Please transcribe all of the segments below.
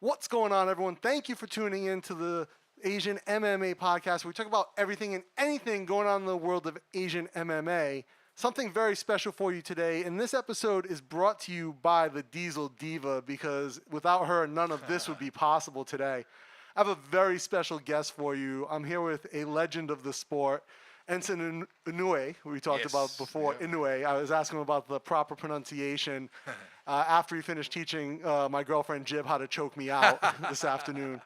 What's going on, everyone? Thank you for tuning in to the Asian MMA Podcast, where we talk about everything and anything going on in the world of Asian MMA. Something very special for you today, and this episode is brought to you by the Diesel Diva, because without her, none of this would be possible today. I have a very special guest for you. I'm here with a legend of the sport, Enson Inoue, who we talked about before. Yeah. Inoue. I was asking him about the proper pronunciation after he finished teaching my girlfriend Jib how to choke me out this afternoon.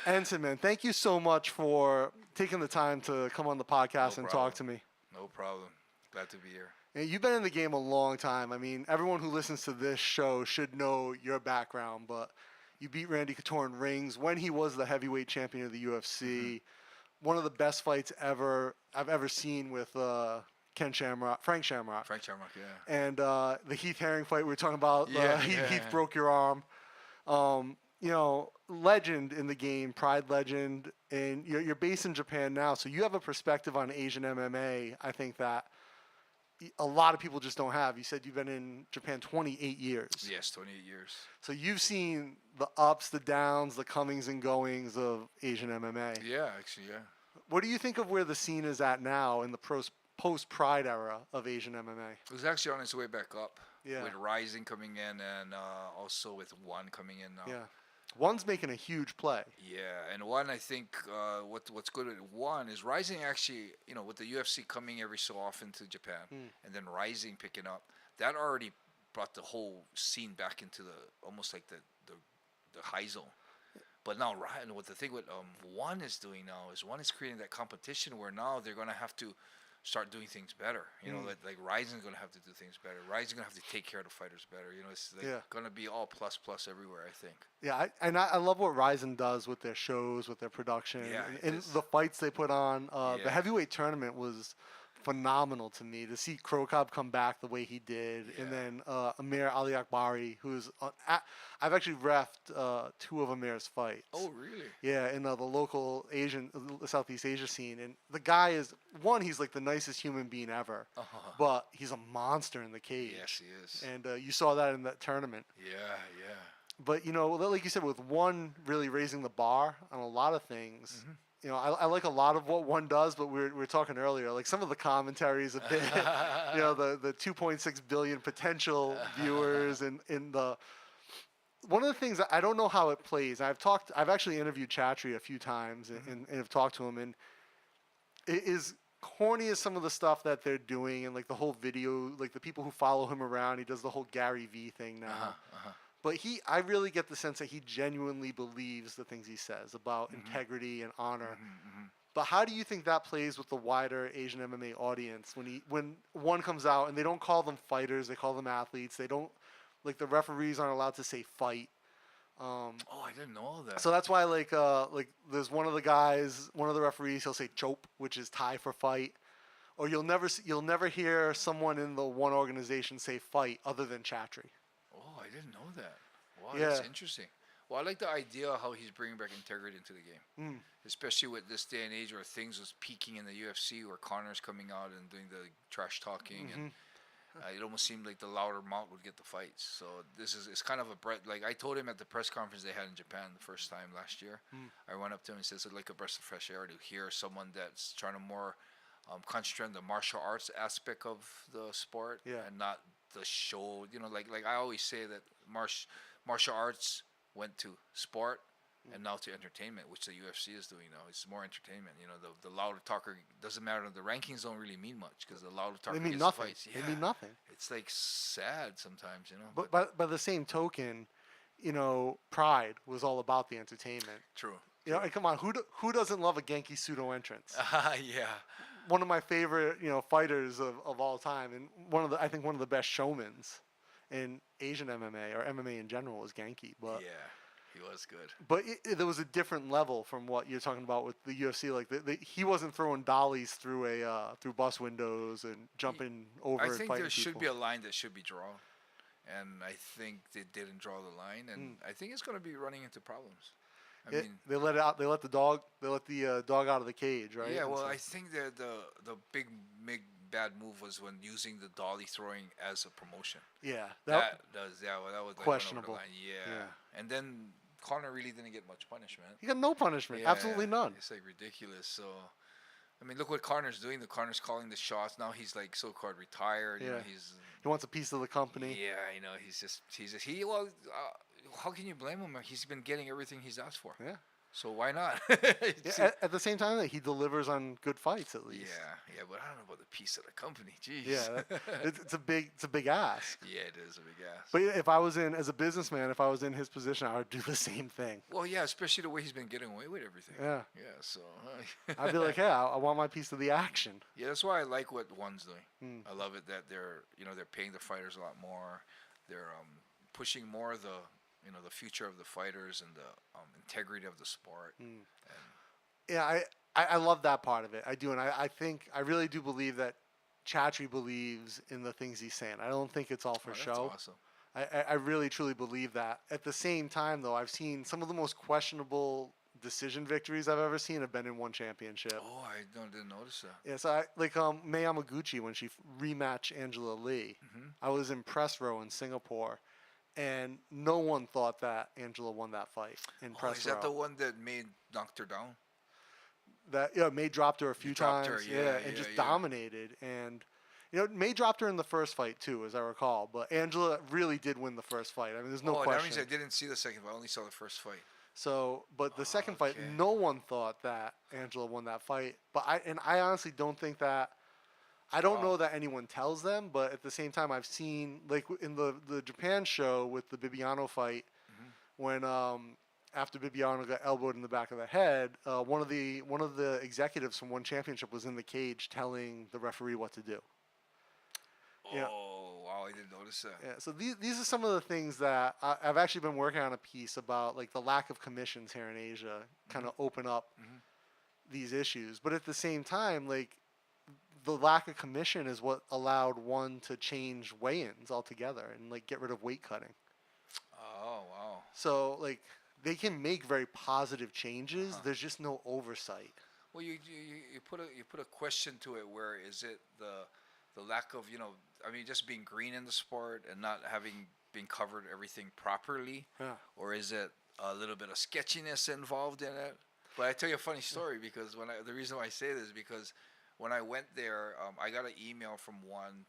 Enson, man, thank you so much for taking the time to come on the podcast and talk to me. No problem. Glad to be here. And you've been in the game a long time. I mean, everyone who listens to this show should know your background, but you beat Randy Couture in rings when he was the heavyweight champion of the UFC. Mm-hmm. One of the best fights I've ever seen with Frank Shamrock, yeah. And the Heath Herring fight we were talking about. Heath broke your arm. Legend in the game, Pride legend, and you're based in Japan now, so you have a perspective on Asian MMA, I think, that a lot of people just don't have. You said you've been in Japan 28 years. Yes, 28 years. So you've seen the ups, the downs, the comings and goings of Asian MMA. Yeah, actually, yeah. What do you think of where the scene is at now in the post-Pride era of Asian MMA? It was actually on its way back up. Yeah. With Rizin coming in and also with One coming in now. Yeah. One's making a huge play. Yeah, and One, I think what's good with One is Rizin actually, with the UFC coming every so often to Japan and then Rizin picking up, that already brought the whole scene back into almost like the high zone. But now, what the thing with One is doing now is One is creating that competition where now they're going to have to start doing things better. Like Rizin's going to have to do things better. Rizin's going to have to take care of the fighters better. It's going to be all plus everywhere, I think. Yeah, I love what Rizin does with their shows, with their production, and the fights they put on. The heavyweight tournament was phenomenal to me to see Krokop come back the way he did, and then Amir Ali Akbari, who's I've actually reffed two of Amir's fights. Oh, really? Yeah, in the local Southeast Asia scene, and the guy is he's like the nicest human being ever, but he's a monster in the cage. Yes, he is. And you saw that in that tournament. Yeah. But like you said, with One really raising the bar on a lot of things. Mm-hmm. I like a lot of what One does, but we were talking earlier, like some of the commentary is a bit, the 2.6 billion potential viewers and one of the things I don't know how it plays. I've actually interviewed Chatri a few times and have talked to him, and it is corny as some of the stuff that they're doing and like the whole video, like the people who follow him around. He does the whole Gary V thing now. But I really get the sense that he genuinely believes the things he says about integrity and honor. But how do you think that plays with the wider Asian MMA audience when One comes out and they don't call them fighters, they call them athletes. They don't, like, the referees aren't allowed to say fight. I didn't know all that. So that's why like there's one of the referees, he'll say chope, which is Thai for fight. Or you'll never hear someone in the One organization say fight other than Chatri. Oh, I didn't know that. Wow, yeah. That's interesting. Well, I like the idea of how he's bringing back integrity into the game, especially with this day and age where things was peaking in the UFC, where Connor's coming out and doing the trash talking, and it almost seemed like the louder mouth would get the fights. So it's kind of a breath. Like I told him at the press conference they had in Japan the first time last year, I went up to him and said it's like a breath of fresh air to hear someone that's trying to more concentrate on the martial arts aspect of the sport and not the show. Like I always say that martial arts went to sport and now to entertainment, which the UFC is doing now. It's more entertainment. The louder talker doesn't matter. The rankings don't really mean much because the louder talker gets nothing. Fights. They mean nothing. It's like sad sometimes, But by the same token, Pride was all about the entertainment. True. Come on, who doesn't love a Genki Sudo entrance? Yeah. One of my favorite, fighters of all time, and I think one of the best showmans in Asian MMA or MMA in general is Genki. But yeah, he was good. But there was a different level from what you're talking about with the UFC. Like he wasn't throwing dollies through through bus windows and jumping over. I think there should people. be a line that should be drawn, and I think they didn't draw the line, and I think it's going to be running into problems. I mean, they let it out. They let the dog out of the cage, right? Yeah. Well, I think that the big bad move was when using the dolly throwing as a promotion. Yeah. That was like questionable. Yeah. And then Conor really didn't get much punishment. He got no punishment. Absolutely none. It's like ridiculous. So, I mean, look what Conor's doing. The Conor's calling the shots. Now he's like so-called retired. You know, he wants a piece of the company. Yeah, you know, how can you blame him? He's been getting everything he's asked for. Yeah. So why not? At the same time, he delivers on good fights at least. Yeah, but I don't know about the piece of the company. Jeez. Yeah, it's a big ask. Yeah, it is a big ask. But if I was as a businessman, if I was in his position, I would do the same thing. Well, yeah, especially the way he's been getting away with everything. Yeah. Yeah, so. I'd be like, hey, I want my piece of the action. Yeah, that's why I like what One's doing. I love it that they're paying the fighters a lot more. They're pushing more of the future of the fighters and the integrity of the sport. Yeah, I love that part of it. I do, and I really do believe that Chatri believes in the things he's saying. I don't think it's all for show. Awesome. I really truly believe that. At the same time, though, I've seen some of the most questionable decision victories I've ever seen have been in one championship. Oh, I didn't notice that. Yeah, so Mei Yamaguchi, when she rematched Angela Lee, I was in press row in Singapore. And no one thought that Angela won that fight in press row. Is that the one that May knocked her down? May dropped her a few times. And just dominated. And May dropped her in the first fight too, as I recall. But Angela really did win the first fight. I mean, there's no question. That means I didn't see the second fight. I only saw the first fight. So, but the second fight, no one thought that Angela won that fight. But I honestly don't think that. I don't know that anyone tells them, but at the same time, I've seen, like in the Japan show with the Bibiano fight, when after Bibiano got elbowed in the back of the head, one of the executives from One Championship was in the cage telling the referee what to do. Oh, wow, I didn't notice that. Yeah, so these are some of the things that I've actually been working on a piece about, like the lack of commissions here in Asia kind of open up these issues. But at the same time, like, the lack of commission is what allowed One to change weigh-ins altogether and like get rid of weight cutting. Oh, wow. So like they can make very positive changes. There's just no oversight. Well, you put a question to it. Where is it the lack of just being green in the sport and not having been covered everything properly, or is it a little bit of sketchiness involved in it? But I tell you a funny story because the reason why I say this is because. When I went there, I got an email from One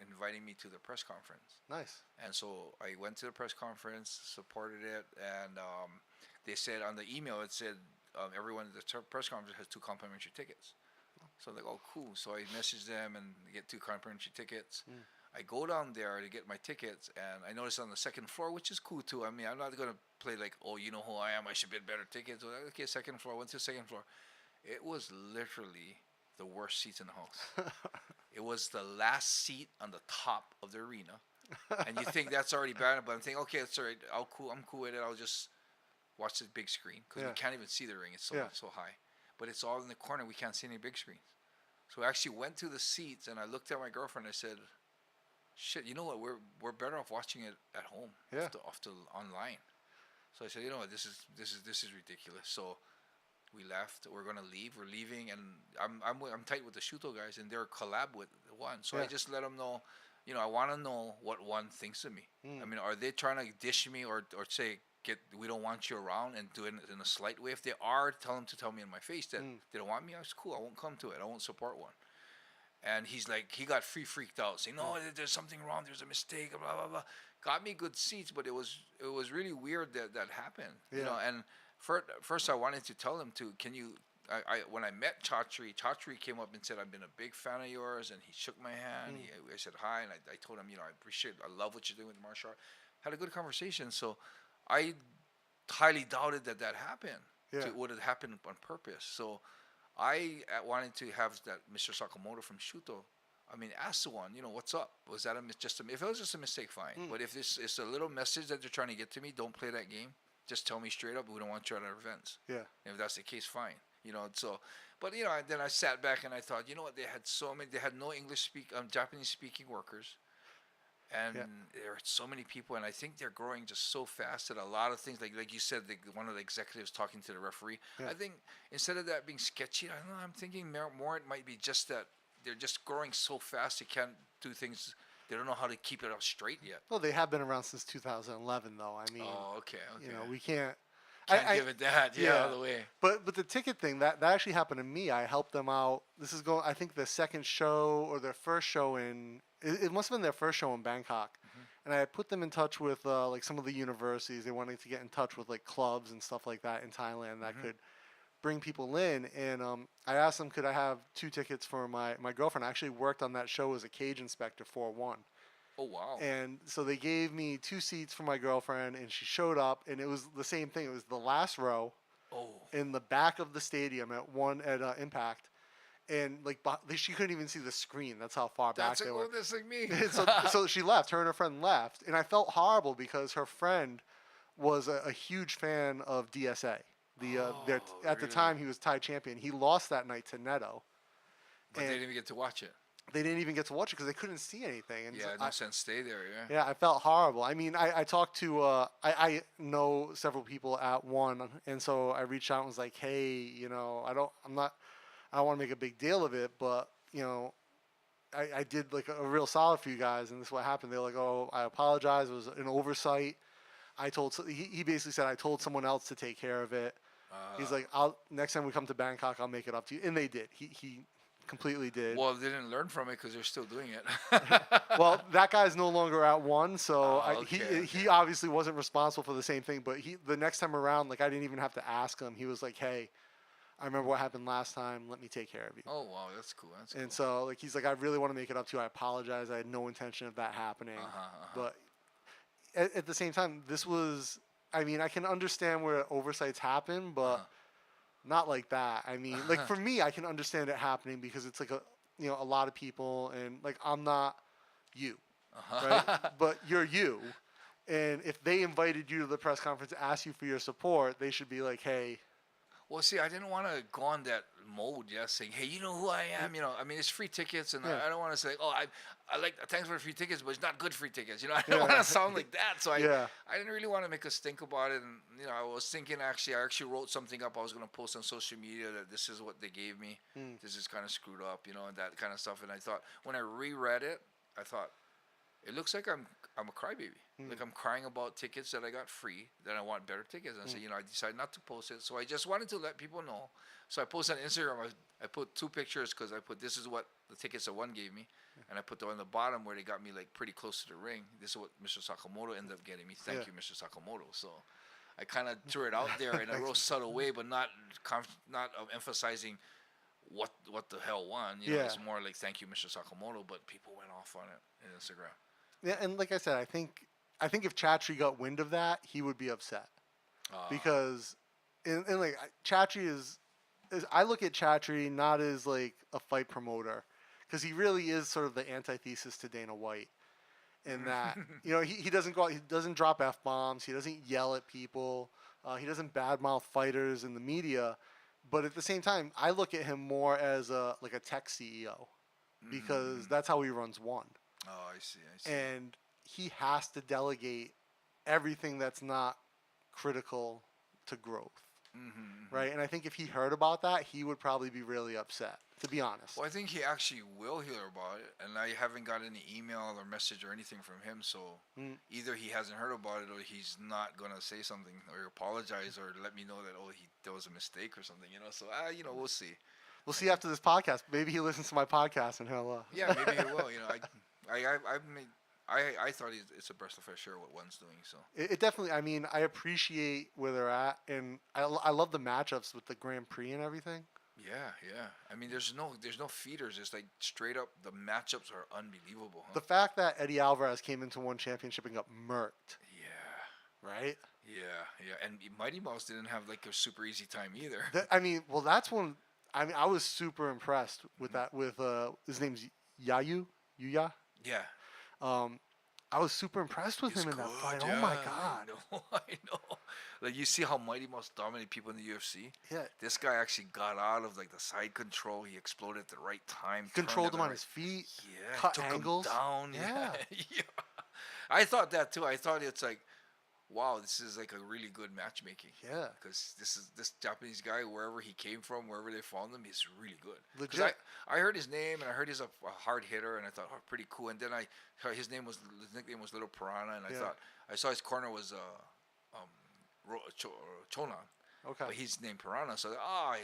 inviting me to the press conference. Nice. And so I went to the press conference, supported it, and they said on the email, it said everyone at the press conference has 2 complimentary tickets. So I'm like, oh, cool. So I messaged them and get 2 complimentary tickets. I go down there to get my tickets, and I noticed on the second floor, which is cool too. I mean, I'm not going to play like, oh, you know who I am, I should get better tickets. Okay, second floor. I went to the second floor. It was literally the worst seats in the house. It was the last seat on the top of the arena, and you think that's already bad, but I'm thinking, okay, it's all right. I'm cool with it. I'll just watch the big screen because we can't even see the ring. It's so high, but it's all in the corner. We can't see any big screens. So I actually went to the seats and I looked at my girlfriend. I said, "Shit, you know what? We're better off watching it at home, off the online." So I said, "You know what? This is ridiculous." So. We left. We're gonna leave. We're leaving, and I'm tight with the Shooto guys, and they're collab with One. So I just let them know, I want to know what One thinks of me. I mean, are they trying to dish me or say we don't want you around and do it in a slight way? If they are, tell them to tell me in my face that they don't want me. That's cool. I won't come to it. I won't support One. And he's like, he got freaked out, saying, "No, there's something wrong. There's a mistake." Blah blah blah. Got me good seats, but it was really weird that happened. And. First, I wanted to tell him when I met Chatri came up and said, "I've been a big fan of yours," and he shook my hand. I said hi, and I told him, I love what you're doing with martial art. Had a good conversation. So I highly doubted that happened. It would have happened on purpose. So I wanted to have that Mr. Sakamoto from Shooto. I mean, ask the One, what's up? Was that if it was just a mistake, fine. But if this is a little message that they're trying to get to me, don't play that game. Just tell me straight up, we don't want you at our events. Yeah. And if that's the case, fine. But then I sat back and I thought, you know what? They had no Japanese speaking workers, and there are so many people, and I think they're growing just so fast that a lot of things, like you said, one of the executives talking to the referee. I think instead of that being sketchy, I don't know. I'm thinking more it might be just that they're just growing so fast they can't do things. They don't know how to keep it out straight yet. Well, they have been around since 2011, though. I mean, okay. we can't. Can't give it that. Yeah, all the way. But the ticket thing that actually happened to me. I helped them out. This is going. I think the second show or their first show in. It must have been their first show in Bangkok, and I put them in touch with like some of the universities. They wanted to get in touch with like clubs and stuff like that in Thailand that could bring people in. And I asked them, could I have 2 tickets for my girlfriend? I actually worked on that show as a cage inspector for one. Oh, wow. And so they gave me 2 seats for my girlfriend, and she showed up, and it was the same thing. It was the last row in the back of the stadium at Impact. And like she couldn't even see the screen. That's how far back they were. That's like me. so she left. Her and her friend left. And I felt horrible because her friend was a huge fan of DSA. At the time, he was Thai champion. He lost that night to Neto. But they didn't even get to watch it. They didn't even get to watch it because they couldn't see anything. And yeah, no sense. Stay there. Yeah. Yeah, I felt horrible. I mean, I talked to I know several people at one, and so I reached out and was like, hey, you know, I don't want to make a big deal of it, but you know, I did like a real solid for you guys, and this is what happened. They're like, oh, I apologize. It was an oversight. He basically said I told someone else to take care of it. He's like, next time we come to Bangkok, I'll make it up to you, and they did. He completely did. Well, they didn't learn from it because they're still doing it. Well, that guy's no longer at one, so okay. He obviously wasn't responsible for the same thing. But the next time around, like I didn't even have to ask him. He was like, "Hey, I remember what happened last time. Let me take care of you." Oh wow, that's cool. And so like he's like, "I really want to make it up to you. I apologize. I had no intention of that happening." But at the same time, this was. I mean, I can understand where oversights happen, but. Not like that. I mean, like for me, I can understand it happening because it's like a lot of people, and like I'm not you, right? But you're you, and if they invited you to the press conference, asked you for your support, they should be like, hey. Well, see, I didn't want to go on that mode, saying, hey, you know who I am? You know, I mean, it's free tickets, and I don't want to say, oh, I like, thanks for the free tickets, but it's not good free tickets. You know, I don't want to sound like that. So I didn't really want to make us think about it. And, you know, I was thinking, I actually wrote something up I was going to post on social media that this is what they gave me. This is kind of screwed up, you know, and that kind of stuff. And I thought, when I reread it, I thought, it looks like I'm a crybaby. Like I'm crying about tickets that I got free, that I want better tickets. And so, you know, I decided not to post it. So I just wanted to let people know. So I posted on Instagram. I put 2 pictures because I put this is what the tickets that one gave me. And I put the one on the bottom where they got me like pretty close to the ring. This is what Mr. Sakamoto ended up getting me. Thank you, Mr. Sakamoto. So I kind of threw it out there in a real subtle way, but not emphasizing what the hell won. You know, it's more like thank you, Mr. Sakamoto. But people went off on it on Instagram. Yeah, and like I said, I think if Chatri got wind of that, he would be upset because, and like Chatri is I look at Chatri not as like a fight promoter because he really is sort of the antithesis to Dana White, in that you know he doesn't go out, he doesn't drop F-bombs, he doesn't yell at people, he doesn't badmouth fighters in the media, but at the same time, I look at him more as a tech CEO because that's how he runs one. Oh, I see. And he has to delegate everything that's not critical to growth, right? And I think if he heard about that, he would probably be really upset, to be honest. Well, I think he actually will hear about it, and I haven't got any email or message or anything from him, so either he hasn't heard about it or he's not going to say something or apologize or let me know that, there was a mistake or something, you know? So, you know, we'll see. We'll see after this podcast. Maybe he listens to my podcast and he'll... Yeah, maybe he will, you know. I thought it's a breath of fresh air what one's doing. So it definitely. I mean, I appreciate where they're at, and I love the matchups with the Grand Prix and everything. Yeah. I mean, there's no feeders. It's like straight up. The matchups are unbelievable. Huh? The fact that Eddie Alvarez came into one championship and got murked. Yeah. Right. Yeah. And Mighty Mouse didn't have like a super easy time either. That's one. I mean, I was super impressed with that. With his name's Yuya. Yeah. I was super impressed with him in that fight. Yeah, oh my god. I know. Like you see how Mighty Mouse dominated people in the UFC. Yeah. This guy actually got out of like the side control. He exploded at the right time. Controlled him on his feet. Yeah. Cut took angles. Him down. Yeah. Yeah. I thought that too. I thought it's like, wow, this is like a really good matchmaking. Yeah. Because this Japanese guy, wherever he came from, wherever they found him, he's really good. Legit. I heard his name and I heard he's a hard hitter and I thought, pretty cool. And then his nickname was Little Piranha, and I thought I saw his corner was Chonan. Okay. But he's named Piranha. So,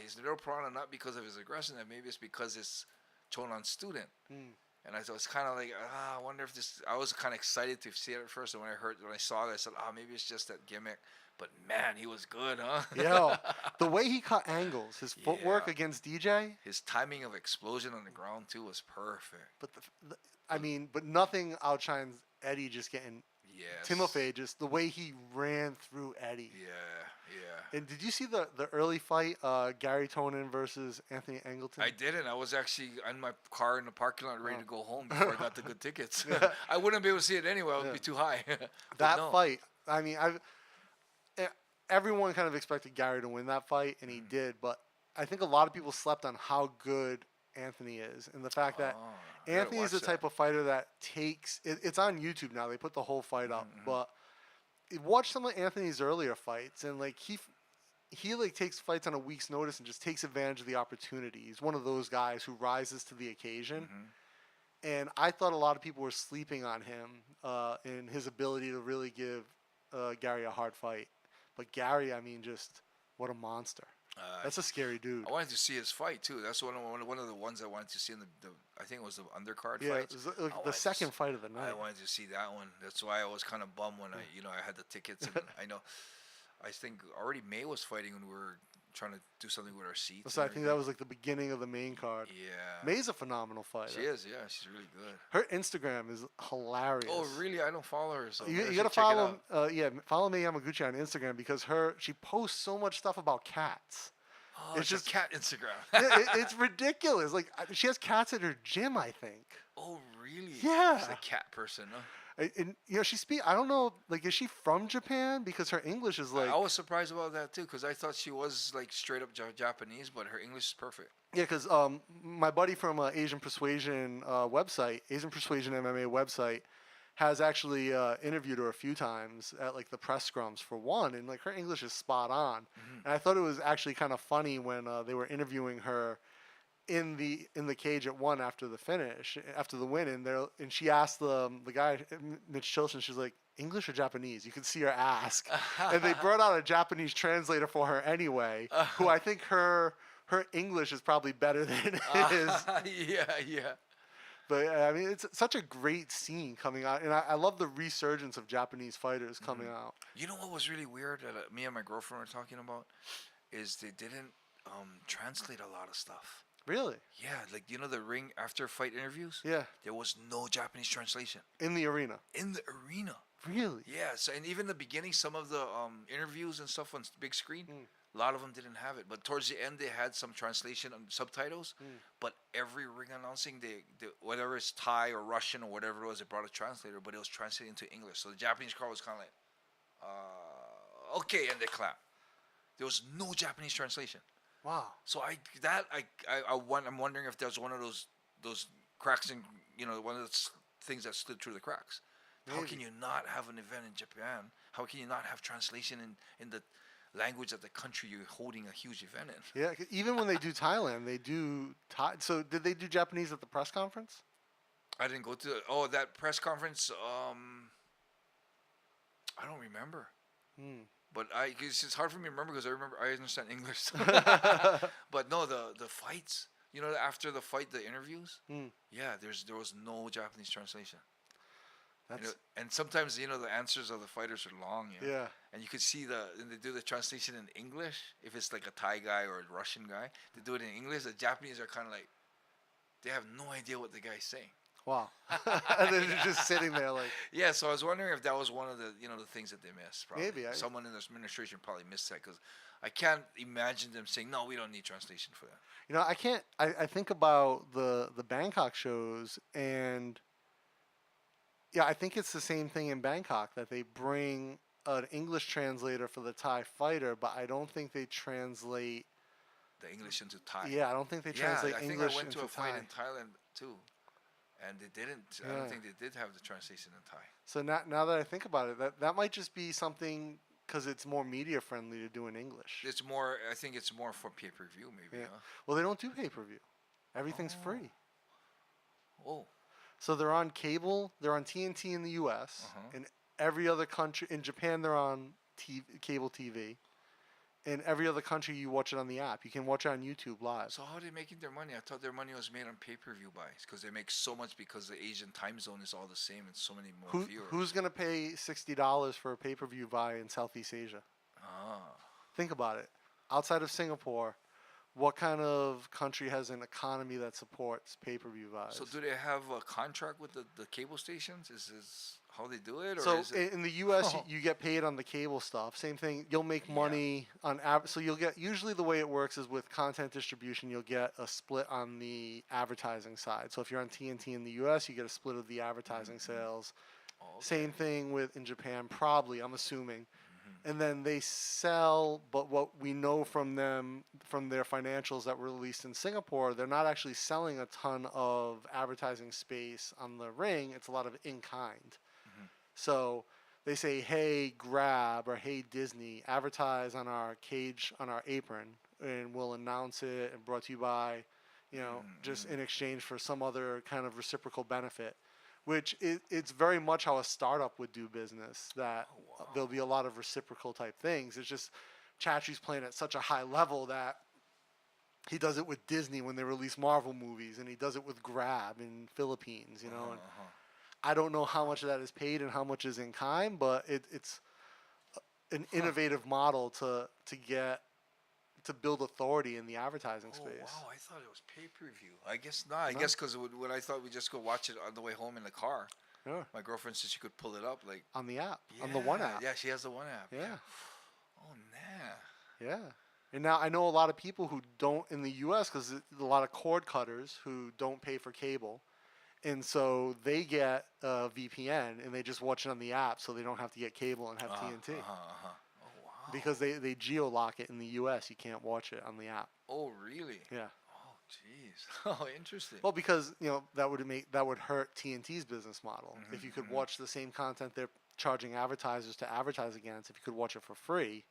he's Little Piranha not because of his aggression. Maybe it's because it's Chonan's student. And I thought it's kind of like, I wonder if this. I was kind of excited to see it at first, and when I saw it, I said, maybe it's just that gimmick. But man, he was good, huh? Yeah, the way he cut angles, his footwork against DJ, his timing of explosion on the ground too was perfect. But but nothing outshines Eddie just getting. Timofey, just the way he ran through Eddie. Yeah. And did you see the early fight, Gary Tonin versus Anthony Angleton? I didn't. I was actually in my car in the parking lot ready to go home before I got the good tickets. I wouldn't be able to see it anyway. It would be too high. Fight, I mean, everyone kind of expected Gary to win that fight, and he did. But I think a lot of people slept on how good Anthony is, and the fact that Anthony is the type of fighter that takes it's on YouTube now. They put the whole fight up, but watch some of Anthony's earlier fights, and like he like takes fights on a week's notice and just takes advantage of the opportunity. He's one of those guys who rises to the occasion, and I thought a lot of people were sleeping on him in his ability to really give Gary a hard fight. But Gary, I mean, just what a monster. That's a scary dude. I wanted to see his fight too. That's one of the ones I wanted to see in the I think it was the undercard fight. Yeah, it was like the second fight of the night. I wanted to see that one. That's why I was kind of bummed when I had the tickets. And I think already May was fighting when we were trying to do something with our seats. So I think that was like the beginning of the main card. Yeah. May's a phenomenal fighter. She is, yeah. She's really good. Her Instagram is hilarious. Oh, really? I don't follow her. So you got to follow follow May Yamaguchi on Instagram because she posts so much stuff about cats. Oh, it's just cat Instagram. It's ridiculous. Like she has cats at her gym, I think. Oh, really? Yeah. She's a cat person, huh? And I don't know, like, is she from Japan? Because her English is like. I was surprised about that too, because I thought she was like straight up Japanese, but her English is perfect. Yeah, because my buddy from Asian Persuasion website, Asian Persuasion MMA website, has actually interviewed her a few times at like the press scrums for one, and like her English is spot on. And I thought it was actually kind of funny when they were interviewing her in the cage at one after the win, and she asked the guy Mitch Chilson, she's like, English or Japanese? You could see her ask, and they brought out a Japanese translator for her anyway, who I think her English is probably better than his. Yeah. But I mean, it's such a great scene coming out, and I love the resurgence of Japanese fighters coming out. You know what was really weird that me and my girlfriend were talking about is they didn't translate a lot of stuff. Really? Yeah, like the ring after fight interviews. Yeah. There was no Japanese translation in the arena. Really? Yeah. So and even the beginning, some of the interviews and stuff on big screen, a lot of them didn't have it. But towards the end, they had some translation and subtitles. But every ring announcing, they whether it's Thai or Russian or whatever it was, they brought a translator, but it was translated into English. So the Japanese crowd was kind of like, okay, and they clapped. There was no Japanese translation. Wow. So I'm wondering if there's one of those cracks in one of those things that slid through the cracks. Maybe. How can you not have an event in Japan? How can you not have translation in the language of the country you're holding a huge event in? Yeah, even when they do Thailand, they do Thai. So did they do Japanese at the press conference? I didn't go to that press conference. I don't remember. But it's hard for me to remember because I understand English. But no, the fights, after the fight, the interviews, yeah, there was no Japanese translation. And sometimes, the answers of the fighters are long. Yeah. And you could see they do the translation in English. If it's like a Thai guy or a Russian guy, they do it in English. The Japanese are kind of like, they have no idea what the guy's saying. Wow. And then they're just sitting there like. Yeah, so I was wondering if that was one of the the things that they missed. Probably. Maybe. Someone in this administration probably missed that because I can't imagine them saying, no, we don't need translation for that. I can't. I think about the Bangkok shows, and yeah, I think it's the same thing in Bangkok, that they bring an English translator for the Thai fighter, but I don't think they translate the English into Thai. Yeah, I don't think they translate English into Thai. I think I went to a fight in Thailand too. And they didn't. Yeah. I don't think they did have the translation in Thai. So now that I think about it, that might just be something because it's more media friendly to do in English. It's more. I think it's more for pay-per-view, maybe. Yeah. Huh? Well, they don't do pay-per-view. Everything's free. Oh. So they're on cable. They're on TNT in the U.S. In every other country. In Japan, they're on cable TV. In every other country, you watch it on the app. You can watch it on YouTube live. So how are they making their money? I thought their money was made on pay-per-view buys because they make so much because the Asian time zone is all the same and so many more viewers. Who's going to pay $60 for a pay-per-view buy in Southeast Asia? Think about it. Outside of Singapore, what kind of country has an economy that supports pay-per-view buys? So do they have a contract with the cable stations? Is this how they do it? Or so is it... in the U.S., you get paid on the cable stuff. Same thing. You'll make money on so you'll get, usually the way it works is with content distribution, you'll get a split on the advertising side. So if you're on TNT in the U.S., you get a split of the advertising sales. Same thing in Japan, probably, I'm assuming. And then they sell, but what we know from them, from their financials that were released in Singapore, they're not actually selling a ton of advertising space on the ring. It's a lot of in-kind. So they say, hey, Grab, or hey, Disney, advertise on our cage, on our apron, and we'll announce it and brought to you by, just in exchange for some other kind of reciprocal benefit. Which it's very much how a startup would do business, that there'll be a lot of reciprocal type things. It's just Chatri's playing at such a high level that he does it with Disney when they release Marvel movies, and he does it with Grab in Philippines, and I don't know how much of that is paid and how much is in kind, but it's an innovative model to build authority in the advertising space. Wow, I thought it was pay-per-view. I guess not. I guess because when I thought we just go watch it on the way home in the car. Yeah. My girlfriend said she could pull it up on the app, on the One app. Yeah, she has the One app. Yeah. Oh, nah. Yeah. And now I know a lot of people who don't in the U.S. because a lot of cord cutters who don't pay for cable. And so they get a VPN and they just watch it on the app so they don't have to get cable and have TNT. Because they geo-lock it in the U.S. You can't watch it on the app. Oh, really? Yeah. Oh, jeez. Oh, interesting. Well, because that would hurt TNT's business model. If you could watch the same content they're charging advertisers to advertise against, if you could watch it for free.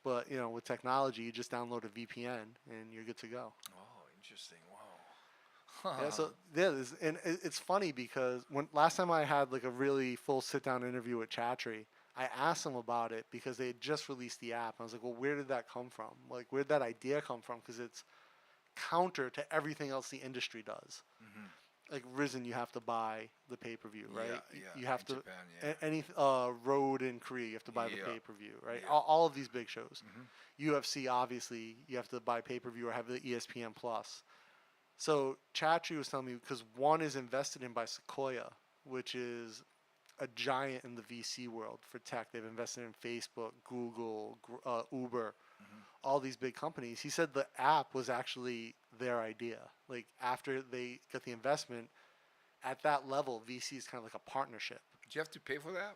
But with technology, you just download a VPN and you're good to go. Oh, interesting. Wow. Yeah. So and it's funny because last time I had like a really full sit-down interview with Chatri, I asked him about it because they had just released the app. I was like, well, where did that come from? Like, where did that idea come from? Because it's counter to everything else the industry does. Like Rizin, you have to buy the pay-per-view, right? Yeah. You have to Japan, any Road and Korea, you have to buy the pay-per-view, right? All of these big shows. UFC, obviously, you have to buy pay-per-view or have the ESPN Plus. So Chatri was telling me because one is invested in by Sequoia, which is a giant in the VC world for tech. They've invested in Facebook, Google, Uber, all these big companies. He said the app was actually their idea. Like after they got the investment, at that level, VC is kind of like a partnership. Do you have to pay for that?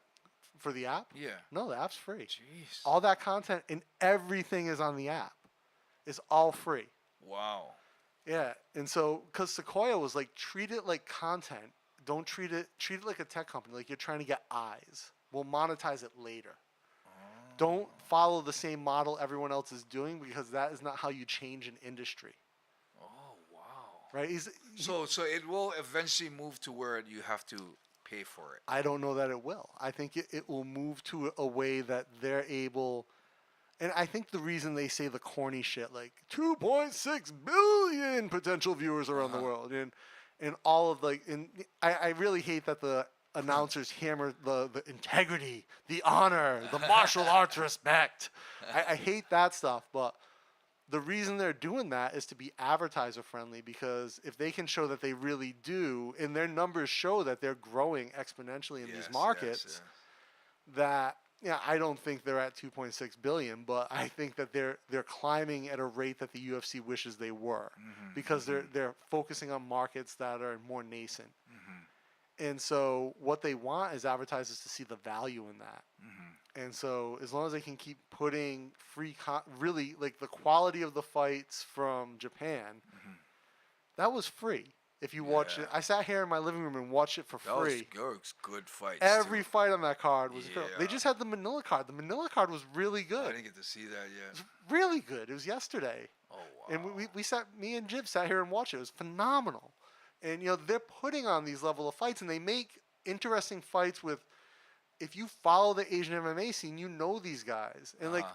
For the app? Yeah. No, the app's free. Jeez. All that content and everything is on the app. It's all free. Wow. Yeah, and so because Sequoia was like, treat it like content. Don't treat it like a tech company. Like you're trying to get eyes. We'll monetize it later. Don't follow the same model everyone else is doing because that is not how you change an industry. Oh, wow. Right? So it will eventually move to where you have to pay for it. I don't know that it will. I think it will move to a way that they're able. And I think the reason they say the corny shit like 2.6 billion potential viewers around the world and all of I really hate that the announcers hammer the integrity, the honor, the martial arts respect. I hate that stuff, but the reason they're doing that is to be advertiser friendly because if they can show that they really do, and their numbers show that they're growing exponentially in these markets, that I don't think they're at 2.6 billion, but I think that they're climbing at a rate that the UFC wishes they were because they're focusing on markets that are more nascent. And so what they want is advertisers to see the value in that. And so as long as they can keep putting really like the quality of the fights from Japan, that was free. If you watch it, I sat here in my living room and watched it for free. That was good fights. Every fight on that card was good. They just had the Manila card. The Manila card was really good. I didn't get to see that yet. It was really good. It was yesterday. Oh, wow. And we sat, me and Jib sat here and watched it. It was phenomenal. And, they're putting on these level of fights, and they make interesting fights with if you follow the Asian MMA scene, you know these guys. And like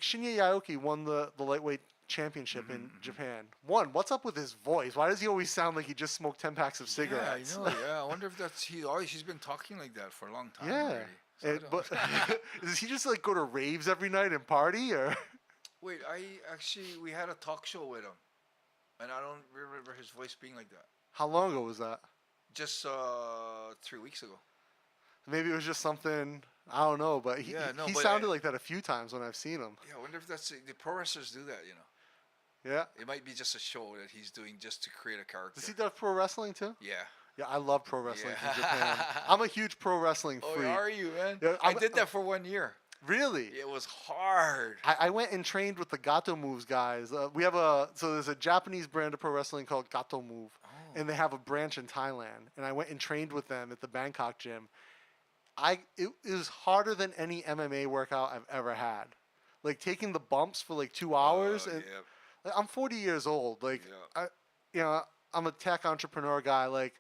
Shinya Yaoki won the lightweight championship in Japan. What's up with his voice? Why does he always sound like he just smoked 10 packs of cigarettes? Yeah, I know. Yeah, I wonder if that's he's been talking like that for a long time. Yeah. Already. So but does he just like go to raves every night and party or? Wait, we had a talk show with him, and I don't remember his voice being like that. How long ago was that? Just 3 weeks ago. Maybe it was just something, I don't know, but he sounded like that a few times when I've seen him. Yeah, I wonder if that's the pro wrestlers do that, Yeah. It might be just a show that he's doing just to create a character. Does he do pro wrestling too? Yeah. Yeah, I love pro wrestling from Japan. I'm a huge pro wrestling freak. Oh, are you, man? Yeah, I did that for 1 year. Really? It was hard. I went and trained with the Gato Moves guys. There's a Japanese brand of pro wrestling called Gato Move, and they have a branch in Thailand. And I went and trained with them at the Bangkok gym. It was harder than any MMA workout I've ever had. Like taking the bumps for like 2 hours. And like, I'm 40 years old. Like I'm a tech entrepreneur guy. Like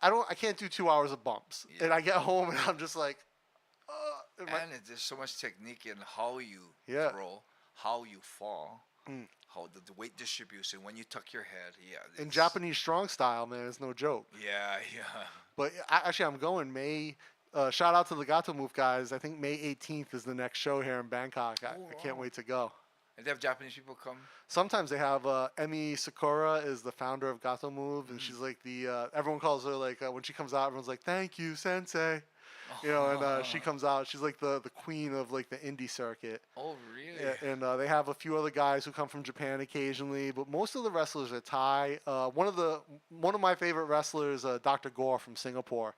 I can't do 2 hours of bumps. Yeah. And I get home and I'm just like, there's so much technique in how you throw, how you fall, how the weight distribution, when you tuck your head. Yeah. In Japanese strong style, man, it's no joke. Yeah. But actually, I'm going May. Shout out to the Gato Move guys. I think May 18th is the next show here in Bangkok. I can't wait to go. And they have Japanese people come? Sometimes they have Emi Sakura is the founder of Gato Move, and she's like everyone calls her like when she comes out, everyone's like, "Thank you, sensei." And she comes out. She's like the queen of like the indie circuit. Oh, really? And they have a few other guys who come from Japan occasionally, but most of the wrestlers are Thai. One of my favorite wrestlers, Dr. Gore from Singapore,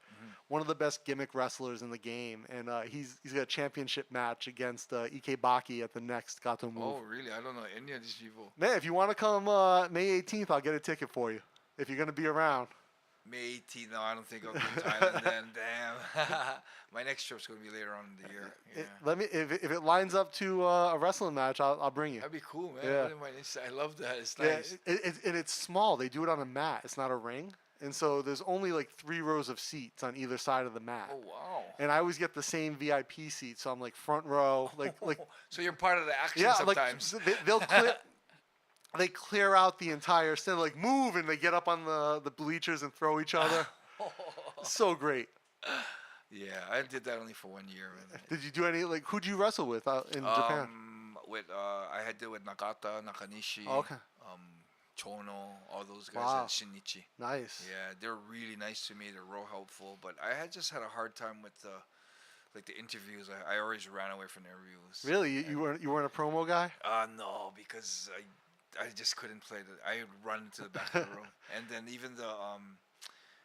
one of the best gimmick wrestlers in the game, and he's got a championship match against Ike Baki at the next Gato Move. Oh, really? I don't know any of these people. Man, if you want to come May 18th, I'll get a ticket for you if you're gonna be around. May 18th? No, I don't think I'll be in Thailand then. Damn. My next trip's going to be later on in the year. Yeah. If it lines up to a wrestling match, I'll bring you. That'd be cool, man. Yeah. I love that. It's nice. And it's small. They do it on a mat. It's not a ring. And so there's only like 3 rows of seats on either side of the mat. Oh, wow. And I always get the same VIP seat, so I'm like front row. Like So you're part of the action sometimes. Like they clear out the entire stand, like move, and they get up on the bleachers and throw each other. So great. Yeah, I did that only for 1 year. Man. Did you do any, like, who'd you wrestle with out in Japan? I had to with Nakata, Nakanishi, Chono, all those guys, and Shinichi. Nice. Yeah, they're really nice to me. They're real helpful. But I just had a hard time with the interviews. I always ran away from the interviews. Really? You weren't a promo guy? No, because I just couldn't play I would run to the back of the room, and then even the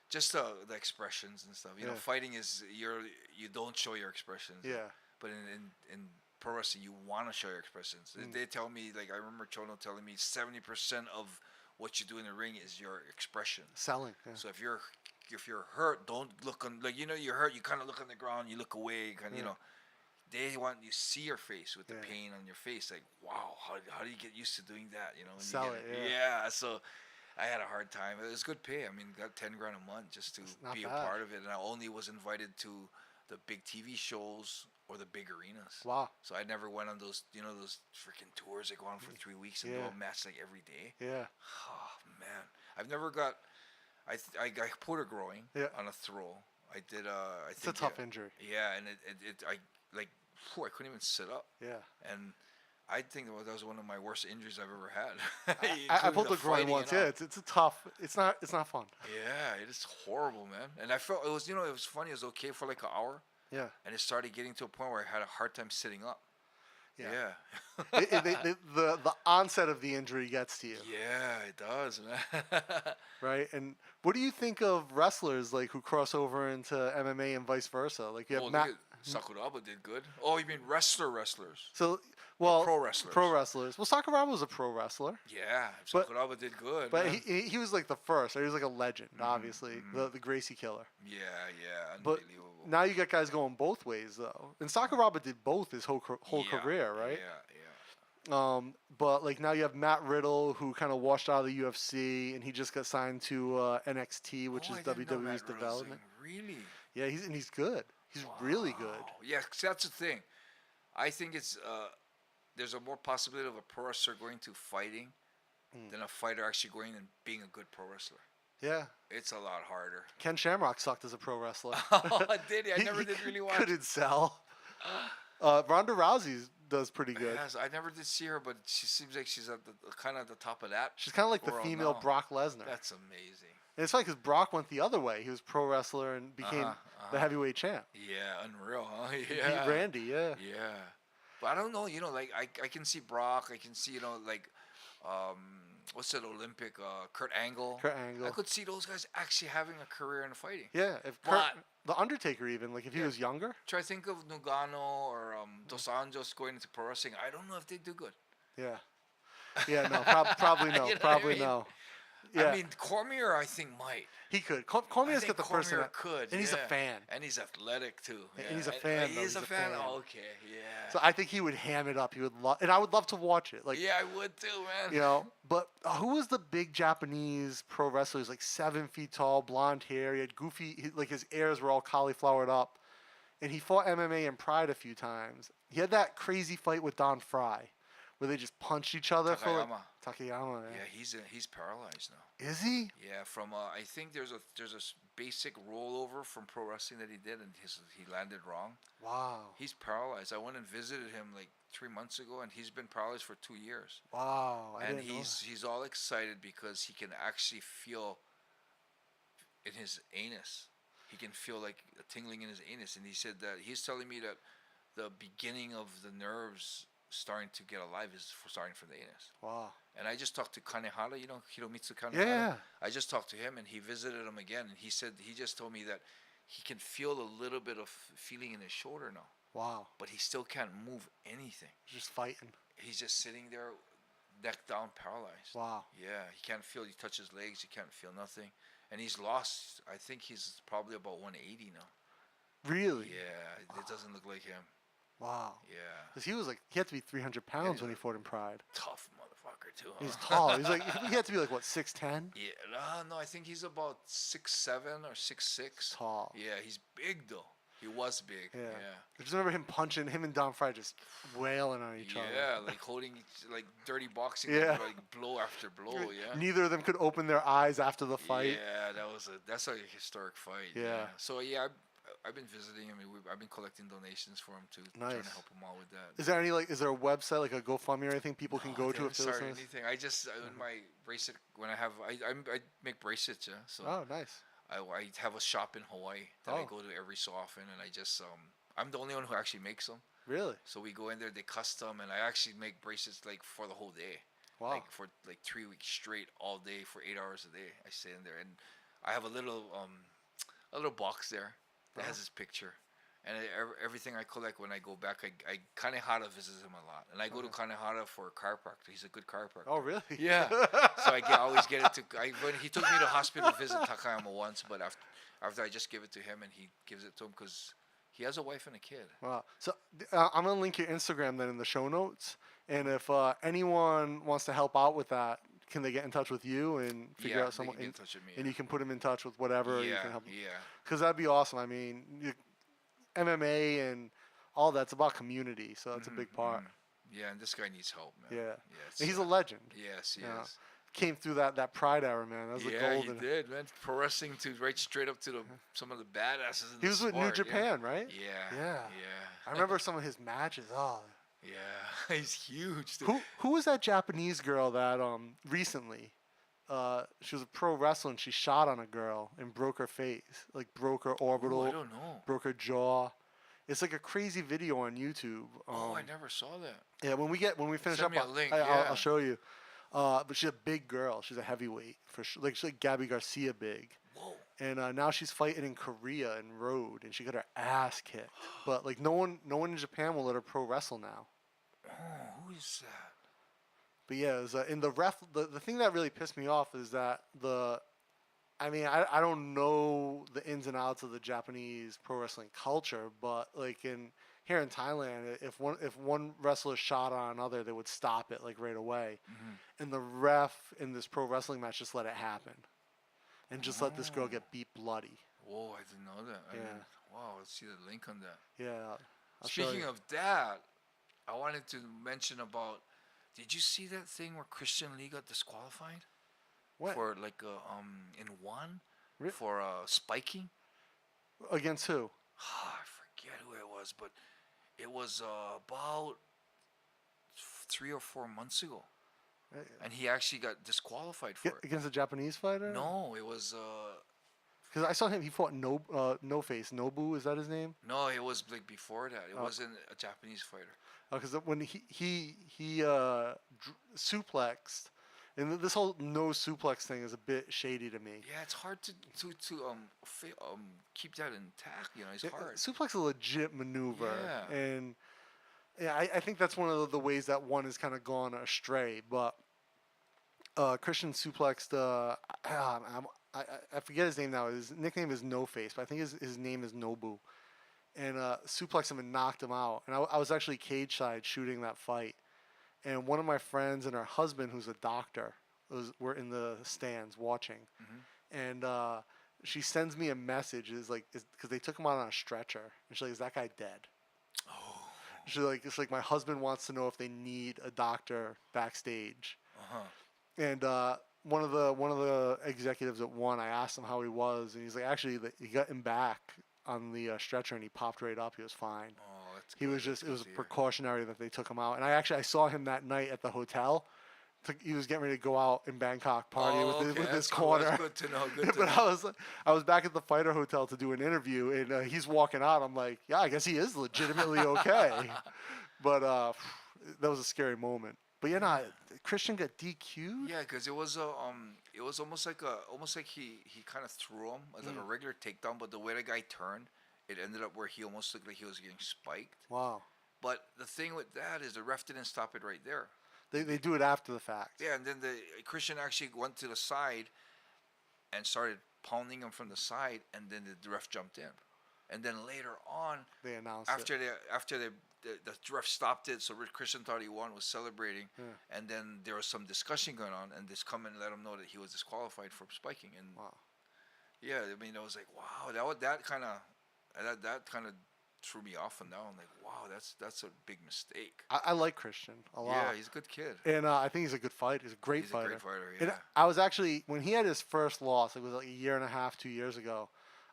just the expressions and stuff. You know, fighting is you don't show your expressions. Yeah. But in pro wrestling, you want to show your expressions. They tell me, like, I remember Chono telling me 70% of what you do in the ring is your expression. Selling. Yeah. So if you're hurt, don't look on, like, you're hurt. You kind of look on the ground. You look away. They want you to see your face with the pain on your face. Like, wow, how do you get used to doing that? Sell it. Yeah. So I had a hard time. It was good pay. I mean, got $10,000 a month just to be a part of it, and I only was invited to the big TV shows or the big arenas. Wow. So I never went on those, those freaking tours that go on for 3 weeks and do a match like every day. Yeah. Oh, man. I've never got, I got Porter growing on a throw. I did, it's a tough injury. Yeah, and I couldn't even sit up. Yeah. And I think that was one of my worst injuries I've ever had. I pulled the groin once. Yeah, it's a tough. It's not fun. Yeah, it is horrible, man. And I felt it was it was funny. It was okay for like an hour. Yeah. And it started getting to a point where I had a hard time sitting up. Yeah. The onset of the injury gets to you. Yeah, it does, man. Right. And what do you think of wrestlers like who cross over into MMA and vice versa? Like you have Sakuraba did good. Oh, you mean wrestlers? So, pro wrestlers. Well, Sakuraba was a pro wrestler. Yeah, Sakuraba did good. But he was like the first. Right? He was like a legend, obviously, the Gracie Killer. Yeah, but unbelievable. Now you got guys going both ways, though. And Sakuraba did both his whole career, right? Yeah. But like now you have Matt Riddle, who kind of washed out of the UFC, and he just got signed to NXT, which is WWE's development. Really? Yeah, he's good. He's really good. Yeah, 'cause that's the thing. I think it's there's a more possibility of a pro wrestler going to fighting than a fighter actually going and being a good pro wrestler. Yeah. It's a lot harder. Ken Shamrock sucked as a pro wrestler. Oh, did he? I never did really watch. Couldn't sell. Ronda Rousey does pretty good. Yes, I never did see her, but she seems like she's at the kind of the top of that. She's kind of like the world female now. Brock Lesnar. That's amazing. And it's funny because Brock went the other way. He was pro wrestler and became the heavyweight champ. Yeah, unreal, huh? He Yeah. beat Randy, yeah. Yeah. But I don't know, like I can see Brock, I can see, like what's that Olympic Kurt Angle. Kurt Angle. I could see those guys actually having a career in fighting. Yeah, if the Undertaker even, like if he was younger. Try to think of Nugano or Dos Anjos going into pro wrestling. I don't know if they do good. Yeah. Yeah, no, probably no. You know Probably what I mean? no. Yeah. I mean, Cormier, I think might. He could. Cormier's got the person. Cormier could, and he's a fan. And he's athletic too. And he's a fan. He's a fan. Oh, okay, yeah. So I think he would ham it up. He would love, and I would love to watch it. Like, yeah, I would too, man. you know, but who was the big Japanese pro wrestler? He's like 7 feet tall, blonde hair. He had goofy, like his ears were all cauliflowered up, and he fought MMA in Pride a few times. He had that crazy fight with Don Fry, where they just punched each other for like Takayama. Yeah, he's paralyzed now. Is he? Yeah, from I think there's a basic rollover from pro wrestling that he did, and he landed wrong. Wow. He's paralyzed. I went and visited him like 3 months ago, and he's been paralyzed for 2 years. Wow. And he's all excited because he can actually feel in his anus. He can feel like a tingling in his anus, and he said that he's telling me that the beginning of the nerves starting to get alive is starting from the anus. Wow. And I just talked to Kanehara, Hiromitsu Kanehara. Yeah. I just talked to him, and he visited him again, and he said he just told me that he can feel a little bit of feeling in his shoulder now. Wow. But he still can't move anything. Just fighting. He's just sitting there, neck down, paralyzed. Wow. Yeah, he can't feel. He touches legs, he can't feel nothing, and he's lost. I think he's probably about 180 now. Really? Yeah, it doesn't look like him. Wow. Yeah. Because he had to be 300 pounds when he fought in Pride. Tough motherfucker too. Huh? He's tall. He had to be like what, 6'10"? Yeah. No, I think he's about 6'7" or 6'6". Tall. Yeah, he's big though. He was big. Yeah. Yeah. I just remember him and Don Fry just wailing on each other. Yeah, like holding like dirty boxing. Yeah. Like blow after blow. Yeah. Neither of them could open their eyes after the fight. Yeah, that's a historic fight. Yeah. So yeah, I've been visiting him. I've been collecting donations for him too, trying to help him out with that. Is there a website like a GoFundMe or anything people can go to if they're listening? Anything. I just in my bracelet when I make bracelets. Yeah. So. Oh, nice. I have a shop in Hawaii that I go to every so often, and I just I'm the only one who actually makes them. Really? So we go in there, they custom, and I actually make bracelets like for the whole day. Wow. Like for like 3 weeks straight, all day for 8 hours a day. I stay in there, and I have a little box there that has his picture, and everything I collect when I go back, I Kanehara visits him a lot, and I go to Kanehara for a chiropractor. He's a good chiropractor. Oh, really? Yeah. So I always get it to. When he took me to hospital to visit Takayama once, but after I just give it to him, and he gives it to him because he has a wife and a kid. Wow. So I'm gonna link your Instagram then in the show notes, and if anyone wants to help out with that, can they get in touch with you and figure out someone? They can get in touch with me. And you can put them in touch with whatever. Yeah. You can help them. Yeah. Because that'd be awesome. I mean, MMA and all that's about community, so that's a big part. Yeah, and this guy needs help, man. Yeah. Yes. And he's a legend. Yes, he is. Came through that Pride era, man. That was the golden. Yeah, he did, man. Pro wrestling to right straight up to some of the badasses in he was with New Japan, right? Yeah. Yeah. Yeah. I remember some of his matches. Oh. Yeah, he's huge. Dude. Who was that Japanese girl that recently? She was a pro wrestler and she shot on a girl and broke her face, like broke her orbital. Ooh, I don't know. Broke her jaw. It's like a crazy video on YouTube. I never saw that. Yeah, when we finish Send up, me a link, I'll show you. But she's a big girl. She's a heavyweight for sure. Like she's like Gabby Garcia big. Whoa. And now she's fighting in Korea in Road, and she got her ass kicked. But like no one in Japan will let her pro wrestle now. Oh, who is that? But yeah, it was, in the the thing that really pissed me off is that I don't know the ins and outs of the Japanese pro wrestling culture, but like here in Thailand, if one wrestler shot on another, they would stop it like right away. Mm-hmm. And the ref in this pro wrestling match just let it happen, and just let this girl get beat bloody. Whoa, I didn't know that. Wow, let's see the link on that. Yeah. I'll show Speaking you. of that, I wanted to mention about. Did you see that thing where Christian Lee got disqualified What? for like in one for spiking? Against who? I forget who it was, but it was about 3 or 4 months ago, and he actually got disqualified for it. Against a Japanese fighter? No, it was. Because I saw him. He fought No Face. Nobu, is that his name? No, it was like before that. It wasn't a Japanese fighter. Because when he suplexed, and this whole no suplex thing is a bit shady to me. Yeah, it's hard to keep that intact. You know, it's hard. Suplex is a legit maneuver, Yeah. and yeah, I think that's one of the ways that one has kind of gone astray. But Christian suplexed. I forget his name now. His nickname is No Face, but I think his name is Nobu. And suplexed him and knocked him out. And I was actually cage side shooting that fight. And one of my friends and her husband, who's a doctor, were in the stands watching. Mm-hmm. And she sends me a message, because they took him out on a stretcher. And she's like, "Is that guy dead?" Oh. She's like, "It's like my husband wants to know if they need a doctor backstage." Uh-huh. And one of the executives at one, I asked him how he was, and he's like, "Actually, he got him back on the stretcher, and he popped right up. He was fine." Oh, that's He good. was just, it was precautionary that they took him out. And I saw him that night at the hotel. He was getting ready to go out in Bangkok party with his corner. That's good to know. Good to But know. I was back at the fighter hotel to do an interview, and he's walking out. I'm like, yeah, I guess he is legitimately okay. But that was a scary moment. But yeah, Christian got DQ'd. Yeah, because it was almost like he kind of threw him as like a regular takedown, but the way the guy turned, it ended up where he almost looked like he was getting spiked. Wow. But the thing with that is the ref didn't stop it right there. They do it after the fact. Yeah, and then the Christian actually went to the side and started pounding him from the side, and then the ref jumped in. And then later on, They announced after it. the ref stopped it, so Christian thought he won, was celebrating, Yeah. and then there was some discussion going on, and this come and let him know that he was disqualified for spiking. And Wow. yeah, I mean, I was like, wow, that kind of threw me off, and now I'm like, wow, that's a big mistake. I like Christian a lot. Yeah, he's a good kid. And I think he's a good fighter. He's a great He's fighter. a great fighter. And Yeah. I was actually, when he had his first loss, it was like a year and a half, 2 years ago.